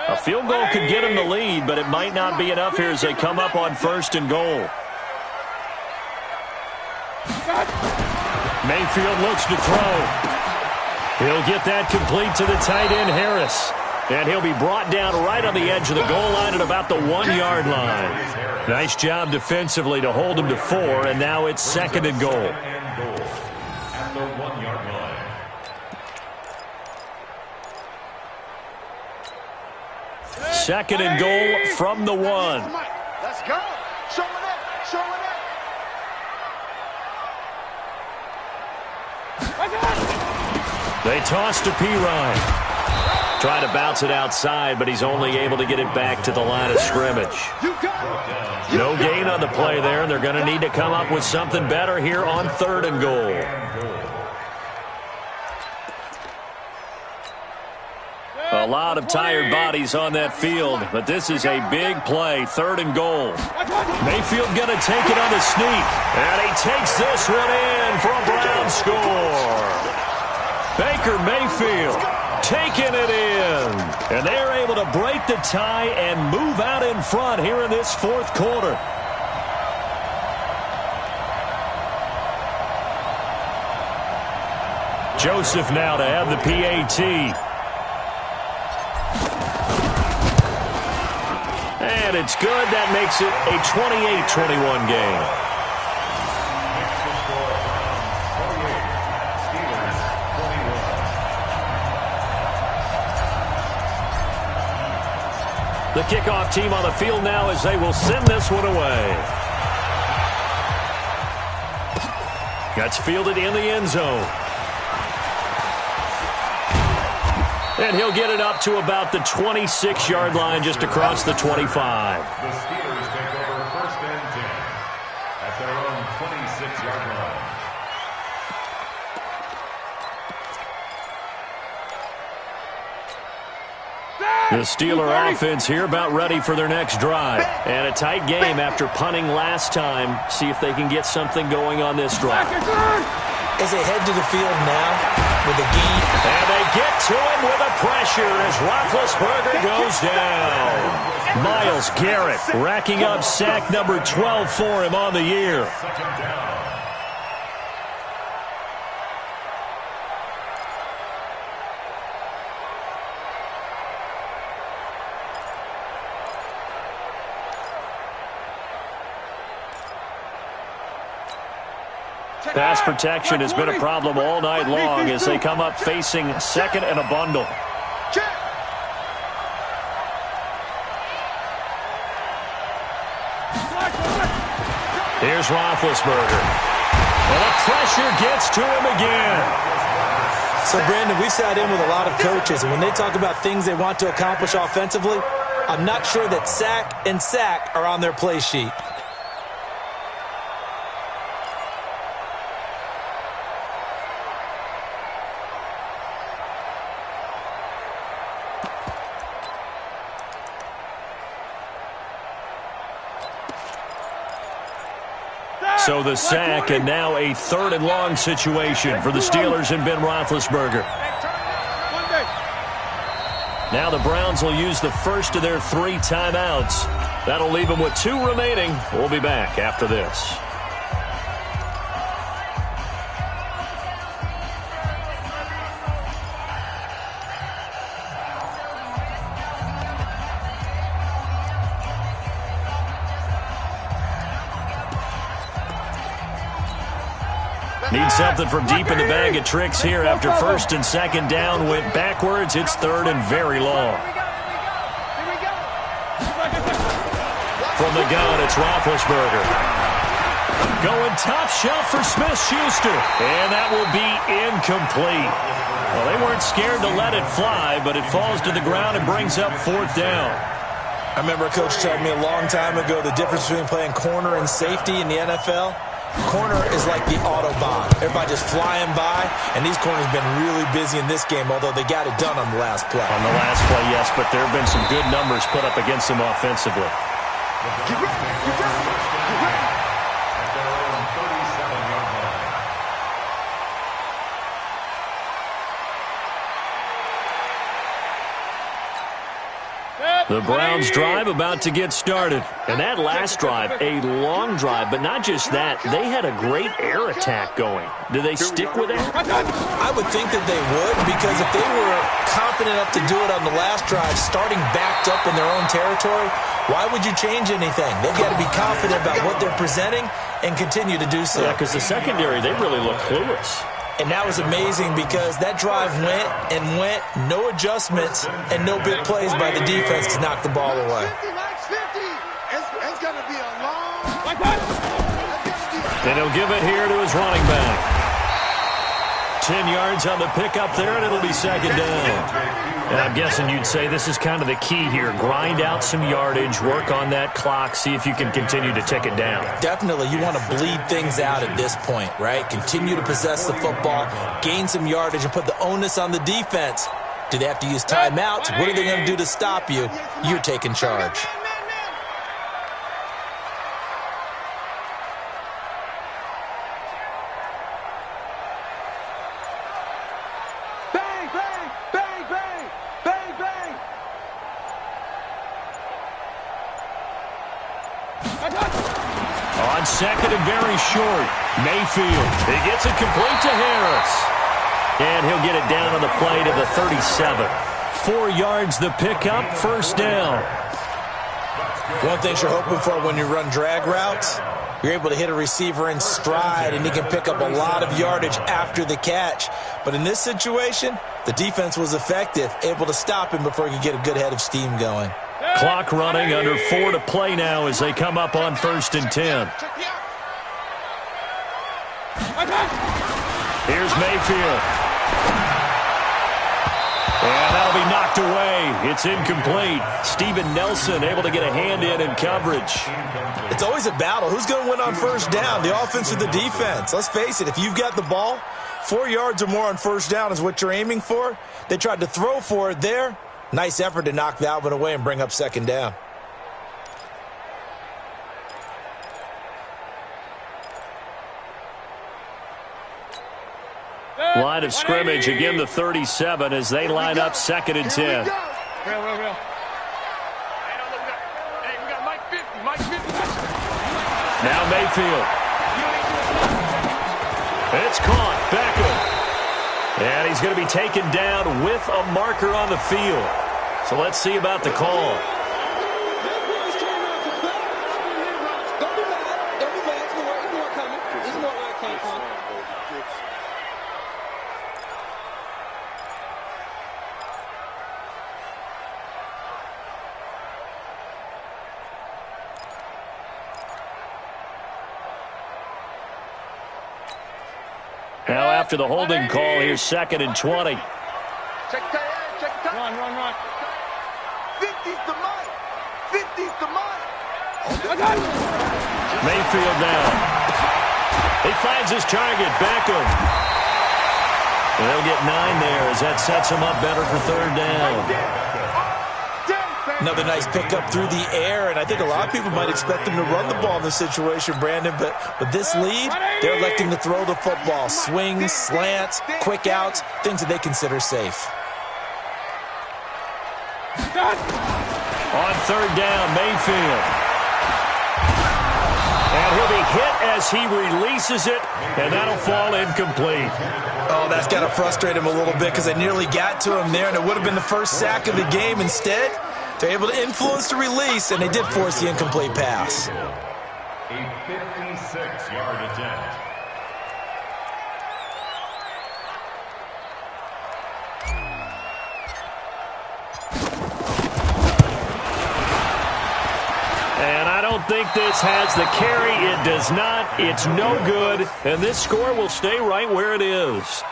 A field goal could get them the lead, but it might not be enough here as they come up on 1st and goal. Mayfield looks to throw. He'll get that complete to the tight end, Harris. And he'll be brought down right on the edge of the goal line at about the 1-yard line. Nice job defensively to hold him to 4, and now it's 2nd and goal. At the 1-yard line. Second and goal from the 1. Let's go. Show it up. Show it up. They toss to Pirine. Try to bounce it outside, but he's only able to get it back to the line of scrimmage. No gain on the play there, and they're going to need to come up with something better here on 3rd and goal. A lot of tired bodies on that field, but this is a big play, 3rd and goal. Mayfield going to take it on the sneak, and he takes this one in for a Brown score. Baker Mayfield taking it in, and they're able to break the tie and move out in front here in this 4th quarter. Joseph now to have the PAT. And it's good. That makes it a 28-21 game. The kickoff team on the field now as they will send this one away. That's fielded in the end zone. And he'll get it up to about the 26-yard line just across the 25. The Steelers take over 1st and 10 at their own 26-yard line. The Steeler offense here about ready for their next drive. And a tight game after punting last time. See if they can get something going on this drive. As they head to the field now with a gain. And they get to him with a pressure as Roethlisberger goes down. Myles Garrett racking up sack number 12 for him on the year. 2nd down. Pass protection has been a problem all night long as they come up facing 2nd and a bundle. Here's Roethlisberger. And the pressure gets to him again. So, Brandon, we sat in with a lot of coaches, and when they talk about things they want to accomplish offensively, I'm not sure that sack and sack are on their play sheet. So the sack, and now a 3rd and long situation for the Steelers and Ben Roethlisberger. Now the Browns will use the first of their 3 timeouts. That'll leave them with 2 remaining. We'll be back after this. Need something from deep in the bag of tricks here after first and second down went backwards. It's third and very long. From the gun, it's Roethlisberger. Going top shelf for Smith-Schuster. And that will be incomplete. Well, they weren't scared to let it fly, but it falls to the ground and brings up fourth down. I remember a coach told me a long time ago the difference between playing corner and safety in the NFL. Corner is like the Autobahn. Everybody just flying by, and these corners have been really busy in this game, although they got it done on the last play. On the last play, yes, but there have been some good numbers put up against them offensively. Get ready, get ready, get ready. At their own 37-yard line. The Browns drive about to get started. And that last drive, a long drive, but not just that. They had a great air attack going. Do they stick with it? I would think that they would, because if they were confident enough to do it on the last drive, starting backed up in their own territory, why would you change anything? They've got to be confident about what they're presenting and continue to do so. Yeah, because the secondary, they really look clueless. And that was amazing because that drive went and went, no adjustments, and no big plays by the defense to knock the ball away. 50, Max 50. It's going to be a long... And he'll give it here to his running back. 10 yards on the pickup there, and it'll be second down. And I'm guessing you'd say this is kind of the key here. Grind out some yardage, work on that clock, see if you can continue to tick it down. Definitely, you want to bleed things out at this point, right? Continue to possess the football, gain some yardage, and put the onus on the defense. Do they have to use timeouts? What are they going to do to stop you? You're taking charge. Bang, bang, bang, bang, bang, bang. On second and very short, Mayfield. He gets it complete to Harris. And he'll get it down on the play to the 37. 4 yards the pickup, first down. One thing you're hoping for when you run drag routes, you're able to hit a receiver in stride, and he can pick up a lot of yardage after the catch. But in this situation, the defense was effective, able to stop him before he could get a good head of steam going. Clock running, under 4 to play now as they come up on first and 10. Here's Mayfield. And that'll be knocked away. It's incomplete. Steven Nelson able to get a hand in coverage. It's always a battle. Who's going to win on first down, the offense or the defense? Let's face it, if you've got the ball, 4 yards or more on first down is what you're aiming for. They tried to throw for it there. Nice effort to knock that one away and bring up second down. Line of scrimmage, again the 37 as they line up second and 10. Real. Hey, we got Mike 50. Now Mayfield. It's caught. Beckham. And he's going to be taken down with a marker on the field. So let's see about the call. Now after the holding call, here's second and 20. Check the time. Run. 50's the mark. 50's the mark. Mayfield down. He finds his target, Beckham. And they'll get 9 there as that sets him up better for third down. Another nice pickup through the air, and I think a lot of people might expect them to run the ball in this situation, Brandon, but with this lead, they're electing to throw the football. Swings, slants, quick outs, things that they consider safe. On third down, Mayfield. And he'll be hit as he releases it, and that'll fall incomplete. Oh, that's got to frustrate him a little bit because they nearly got to him there, and it would have been the first sack of the game. Instead, they're able to influence the release, and they did force the incomplete pass. A 56-yard attempt. don't think this has the carry. It does not. It's no good. And this score will stay right where it is.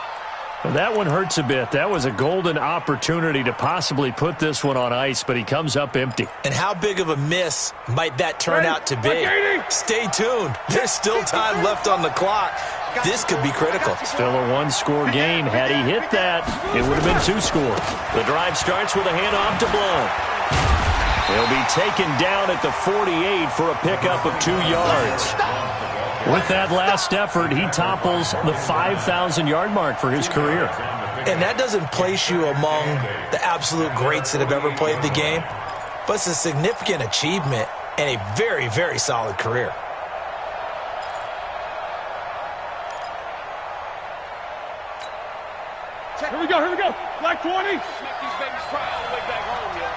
Well, that one hurts a bit. That was a golden opportunity to possibly put this one on ice, but he comes up empty. And how big of a miss might that turn out to be? Stay tuned. There's still time left on the clock. This could be critical. Still a one-score game. Had he hit that, it would have been 2 scores. The drive starts with a handoff to Blount. He'll be taken down at the 48 for a pickup of 2 yards. With that last effort, he topples the 5,000-yard mark for his career. And that doesn't place you among the absolute greats that have ever played the game, but it's a significant achievement and a very, very solid career. Here we go. Black 20. Let's make these babies cry all the way back home, yo.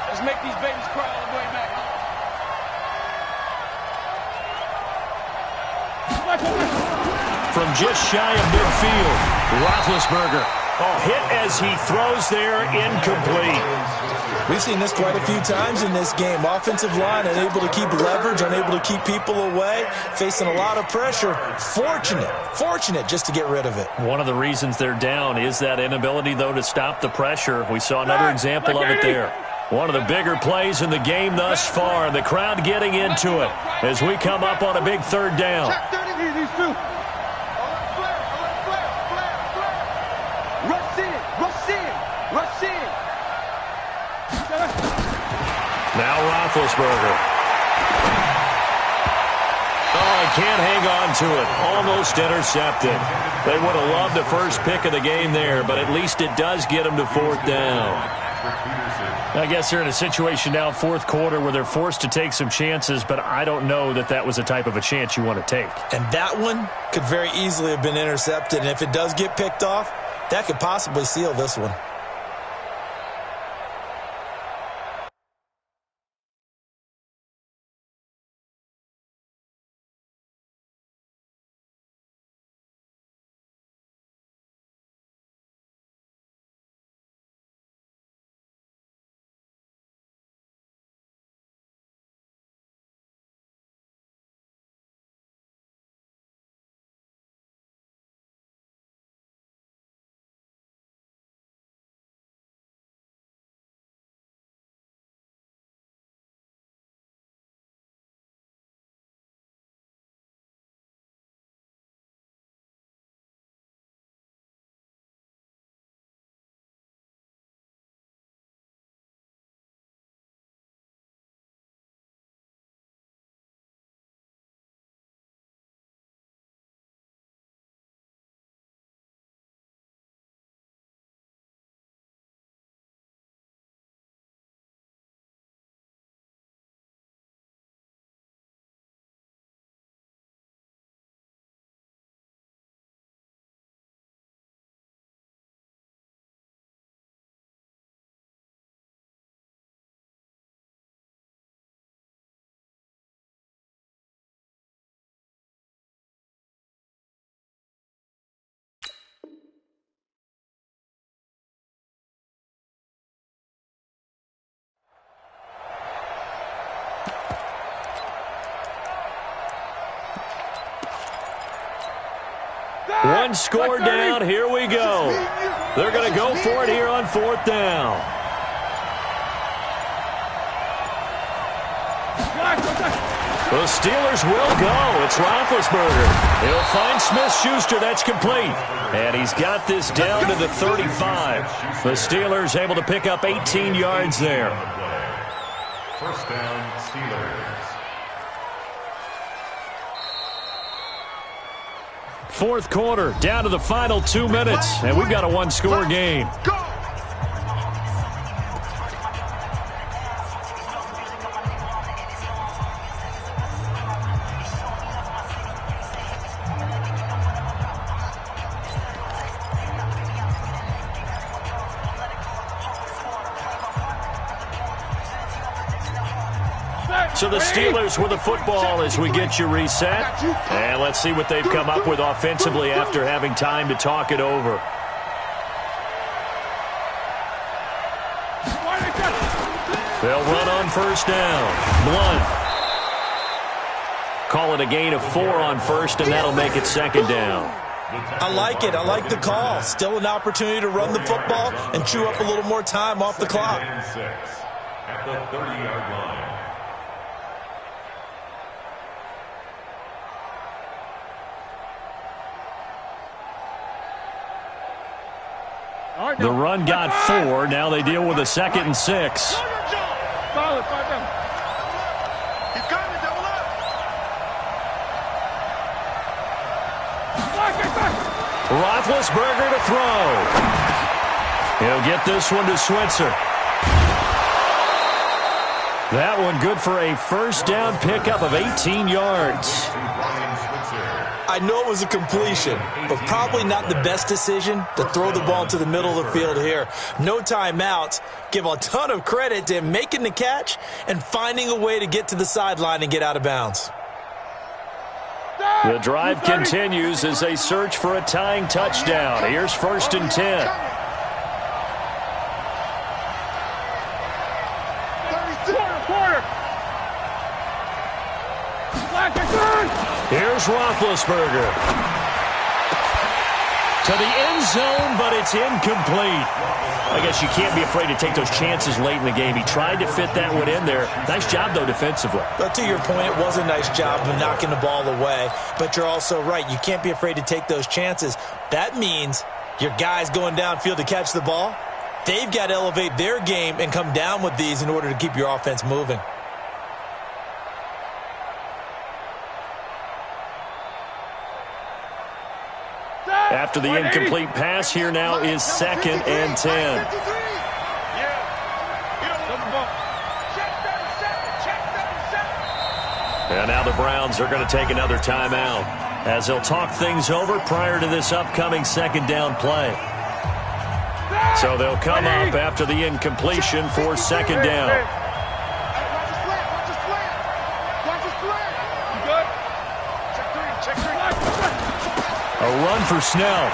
Let's make these babies cry all the way back home. From just shy of midfield, Roethlisberger. Hit as he throws there, incomplete. We've seen this quite a few times in this game. Offensive line unable to keep leverage, unable to keep people away, facing a lot of pressure. Fortunate just to get rid of it. One of the reasons they're down is that inability, though, to stop the pressure. We saw another example of it there. One of the bigger plays in the game thus far. The crowd getting into it as we come up on a big 3rd down. Now Roethlisberger. Can't hang on to it. Almost intercepted. They would have loved the first pick of the game there, but at least it does get them to 4th down. I guess they're in a situation now, 4th quarter, where they're forced to take some chances, but I don't know that that was the type of a chance you want to take. And that one could very easily have been intercepted, and if it does get picked off, that could possibly seal this one. One score down. Here we go. They're going to go for it here on 4th down. The Steelers will go. It's Roethlisberger. He'll find Smith-Schuster. That's complete. And he's got this down to the 35. The Steelers able to pick up 18 yards there. 1st down, Steelers. 4th quarter, down to the final 2 minutes, and we've got a one-score game. So the Steelers with the football as we get you reset. And let's see what they've come up with offensively after having time to talk it over. They'll run on 1st down. Blount call it a gain of 4 on first, and that'll make it second down. I like it. I like the call. Still an opportunity to run the football and chew up a little more time off the clock. At the 30-yard line. The run got 4. Now they deal with a 2nd and 6. Roethlisberger to throw. He'll get this one to Switzer. That one good for a first down pickup of 18 yards. I know it was a completion, but probably not the best decision to throw the ball to the middle of the field here. No timeouts. Give a ton of credit to him making the catch and finding a way to get to the sideline and get out of bounds. The drive continues as they search for a tying touchdown. Here's 1st and 10. Here's Roethlisberger. To the end zone, but it's incomplete. I guess you can't be afraid to take those chances late in the game. He tried to fit that one in there. Nice job, though, defensively. But to your point, it was a nice job of knocking the ball away. But you're also right. You can't be afraid to take those chances. That means your guys going downfield to catch the ball, they've got to elevate their game and come down with these in order to keep your offense moving. After the incomplete pass, here now is 2nd and 10. And now the Browns are going to take another timeout as they'll talk things over prior to this upcoming 2nd down play. So they'll come up after the incompletion for 2nd down. A run for Snell.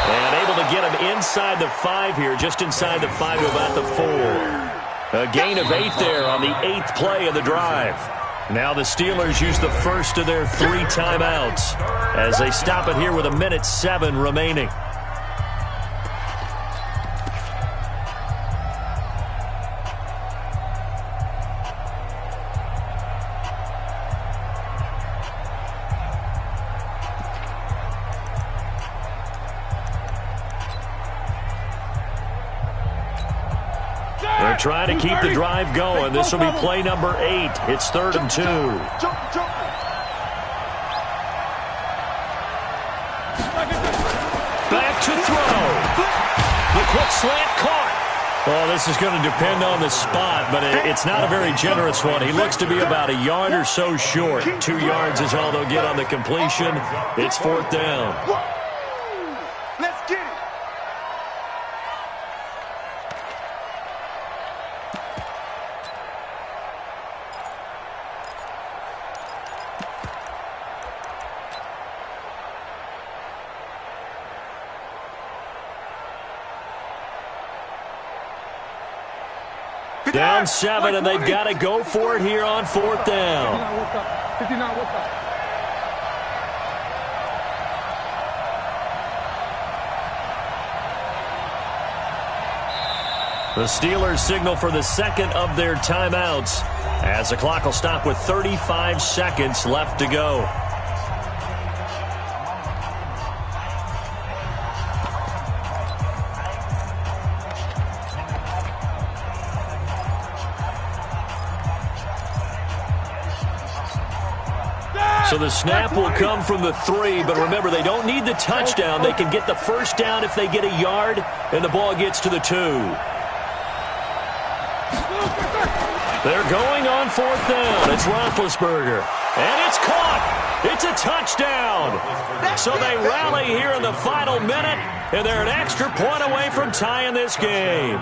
And able to get him inside the 5 here, just inside the 5 to about the 4. A gain of 8 there on the 8th play of the drive. Now the Steelers use the first of their 3 timeouts as they stop it here with 1:07 remaining. They're trying to keep the drive going. This will be play number 8. It's 3rd and 2. Back to throw. The quick slant caught. Well, this is going to depend on the spot, but it's not a very generous one. He looks to be about a yard or so short. 2 yards is all they'll get on the completion. It's 4th down. Let's get it. Down 7, and they've got to go for it here on 4th down. The Steelers signal for the 2nd of their timeouts as the clock will stop with 35 seconds left to go. So the snap will come from the 3, but remember, they don't need the touchdown. They can get the first down if they get a yard, and the ball gets to the 2. They're going on 4th down. It's Roethlisberger, and it's caught. It's a touchdown. So they rally here in the final minute, and they're an extra point away from tying this game.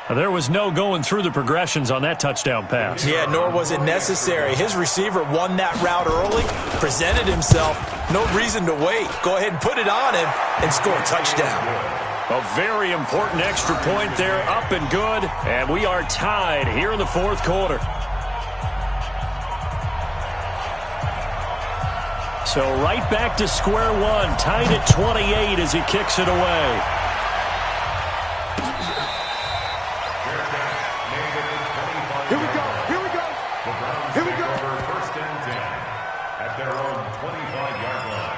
There was no going through the progressions on that touchdown pass. Yeah, nor was it necessary. His receiver won that route early, presented himself. No reason to wait. Go ahead and put it on him and score a touchdown. A very important extra point there, up and good. And we are tied here in the 4th quarter. So right back to square one, tied at 28 as he kicks it away. Here we go. Here we go. The Browns Here we take go. over first and 10 at their own 25-yard line.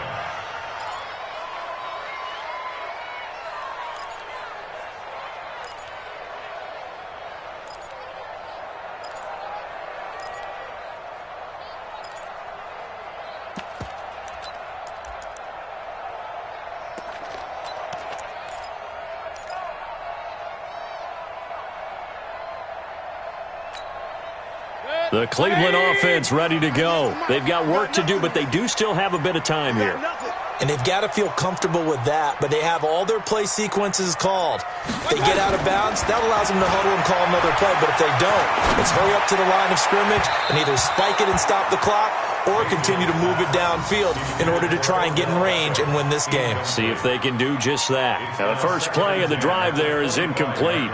The Cleveland offense ready to go. They've got work to do, but they do still have a bit of time here. And they've got to feel comfortable with that, but they have all their play sequences called. If they get out of bounds, that allows them to huddle and call another play, but if they don't, it's hurry up to the line of scrimmage and either spike it and stop the clock or continue to move it downfield in order to try and get in range and win this game. See if they can do just that. Now, the first play of the drive there is incomplete.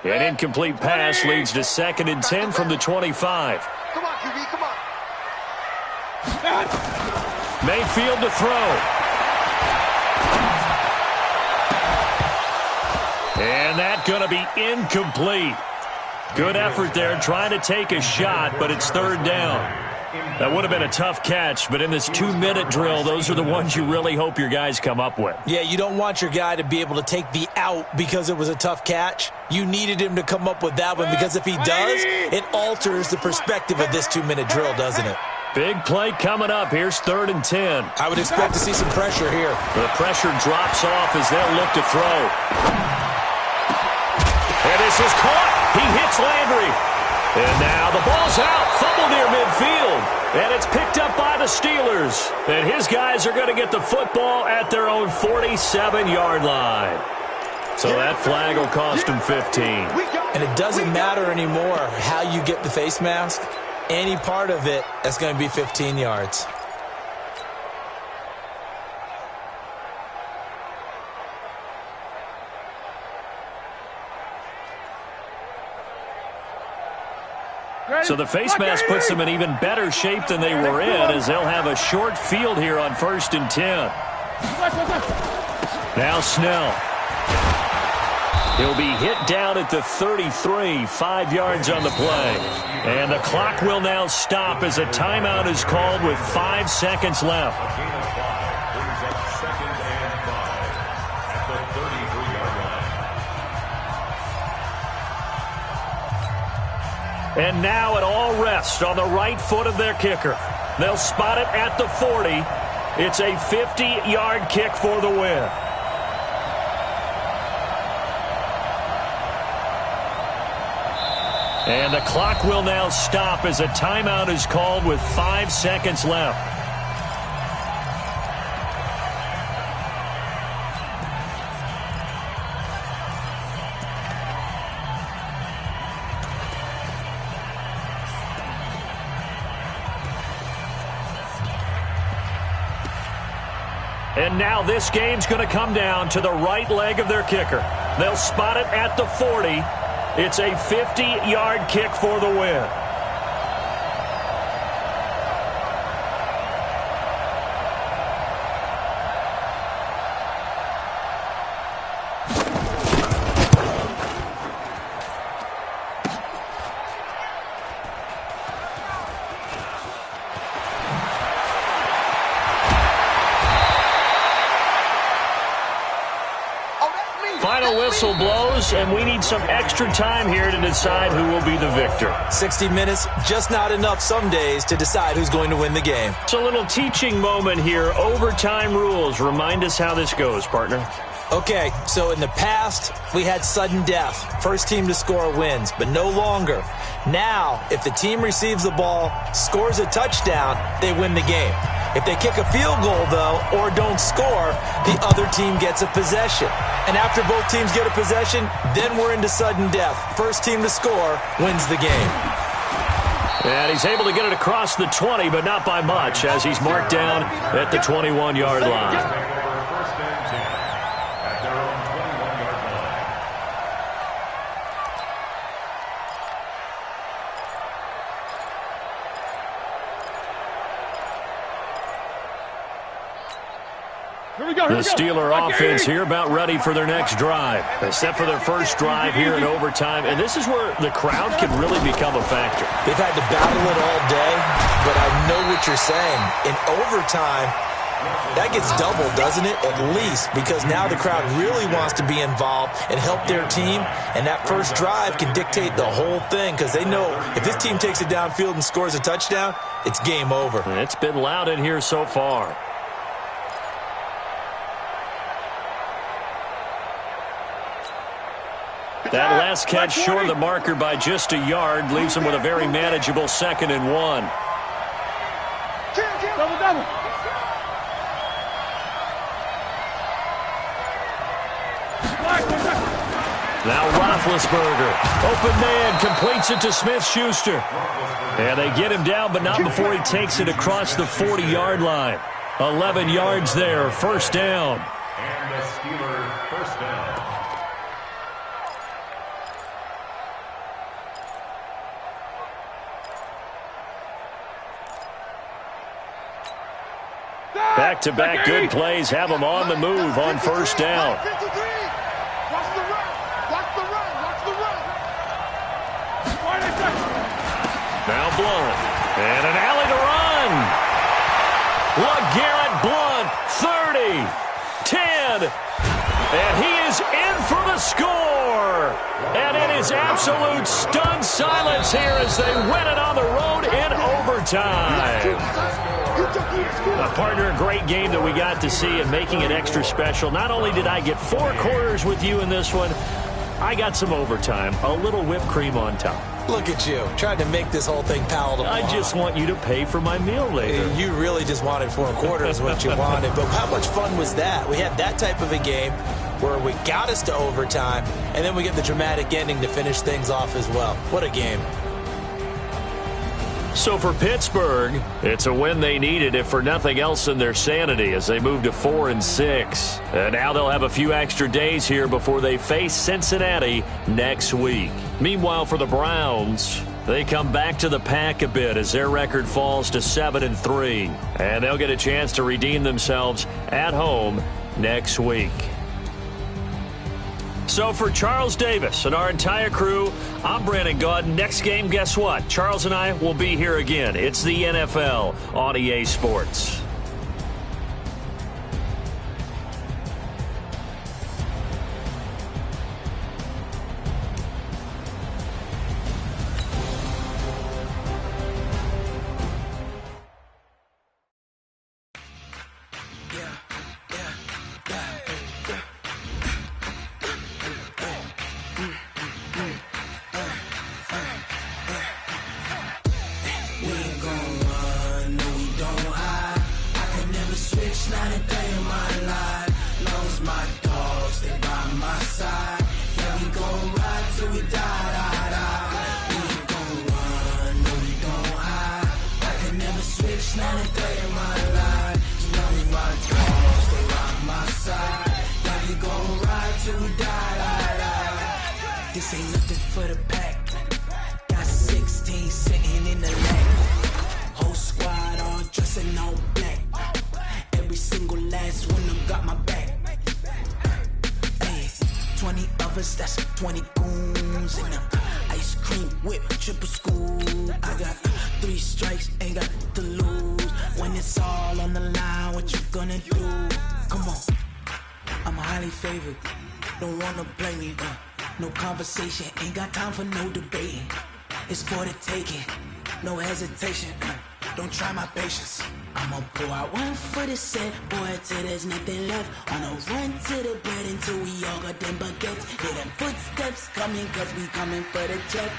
An incomplete pass leads to 2nd and 10 from the 25. Come on, QB, come on. Mayfield to throw. And that's going to be incomplete. Good effort there trying to take a shot, but it's 3rd down. That would have been a tough catch, but in this 2-minute drill, those are the ones you really hope your guys come up with. Yeah, you don't want your guy to be able to take the out because it was a tough catch. You needed him to come up with that one because if he does, it alters the perspective of this 2-minute drill, doesn't it? Big play coming up. Here's 3rd and 10. I would expect to see some pressure here. The pressure drops off as they'll look to throw. And this is caught. He hits Landry. And now the ball's out. Fumble near midfield. And it's picked up by the Steelers. And his guys are going to get the football at their own 47-yard line. So that flag will cost them 15. And it doesn't matter anymore how you get the face mask. Any part of it, that's going to be 15 yards. So the face mask puts them in even better shape than they were in as they'll have a short field here on 1st and 10. Now Snell. He'll be hit down at the 33, 5 yards on the play. And the clock will now stop as a timeout is called with 5 seconds left. A gain of 5 brings up 2nd and 5 at the 33-yard line. And now it all rests on the right foot of their kicker. They'll spot it at the 40. It's a 50-yard kick for the win. And the clock will now stop as a timeout is called with 5 seconds left. And now this game's going to come down to the right leg of their kicker. They'll spot it at the 40. It's a 50-yard kick for the win. Final whistle blows, and we need some extra time here to decide who will be the victor. 60 minutes, just not enough some days to decide who's going to win the game. It's a little teaching moment here. Overtime rules. Remind us how this goes, partner. Okay, so in the past, we had sudden death. First team to score wins, but no longer. Now, if the team receives the ball, scores a touchdown, they win the game. If they kick a field goal, though, or don't score, the other team gets a possession. And after both teams get a possession, then we're into sudden death. First team to score wins the game. And he's able to get it across the 20, but not by much, as he's marked down at the 21-yard line. The Steeler offense here about ready for their next drive. They set for their first drive here in overtime, and this is where the crowd can really become a factor. They've had to battle it all day, but I know what you're saying. In overtime, that gets doubled, doesn't it? At least, because now the crowd really wants to be involved and help their team, and that first drive can dictate the whole thing because they know if this team takes it downfield and scores a touchdown, it's game over. It's been loud in here so far. That last catch short of the marker by just a yard leaves them with a very manageable 2nd and 1. Double. Now Roethlisberger, open man, completes it to Smith-Schuster. And they get him down, but not before he takes it across the 40-yard line. 11 yards there, first down. And the Steeler first down. Back-to-back good plays have them on the move on first down. Watch the run. Now Blunt. And an alley to run. LeGarrette Blunt, 30, 10. And he is in for the score. And it is absolute stunned silence here as they win it on the road in overtime. Partner, a great game that we got to see and making it extra special. Not only did I get 4 quarters with you in this one, I got some overtime, a little whipped cream on top. Look at you, trying to make this whole thing palatable. I just want you to pay for my meal later. You really just wanted 4 quarters what you wanted, but how much fun was that? We had that type of a game where we got us to overtime, and then we get the dramatic ending to finish things off as well. What a game. So for Pittsburgh, it's a win they needed, if for nothing else than their sanity, as they move to 4-6. And now they'll have a few extra days here before they face Cincinnati next week. Meanwhile, for the Browns, they come back to the pack a bit as their record falls to 7-3. And they'll get a chance to redeem themselves at home next week. So for Charles Davis and our entire crew, I'm Brandon Gaudin. Next game, guess what? Charles and I will be here again. It's the NFL on EA Sports. This ain't nothing for the pack. Got 16 sitting in the lap. Whole squad all dressing all black. Every single last one of them got my back. Hey, 20 of us, that's 20 goons in them. Ice cream whip, triple scoop. I got 3 strikes, ain't got to lose. When it's all on the line, what you gonna do? Come on, I'm highly favored. Don't wanna blame me. No conversation, ain't got time for no debating. It's for the taking, no hesitation. Don't try my patience. I'ma pour out one for the set, boy, till there's nothing left. On a run to the bread until we all got them baguettes. Hear them footsteps coming, cause we coming for the check.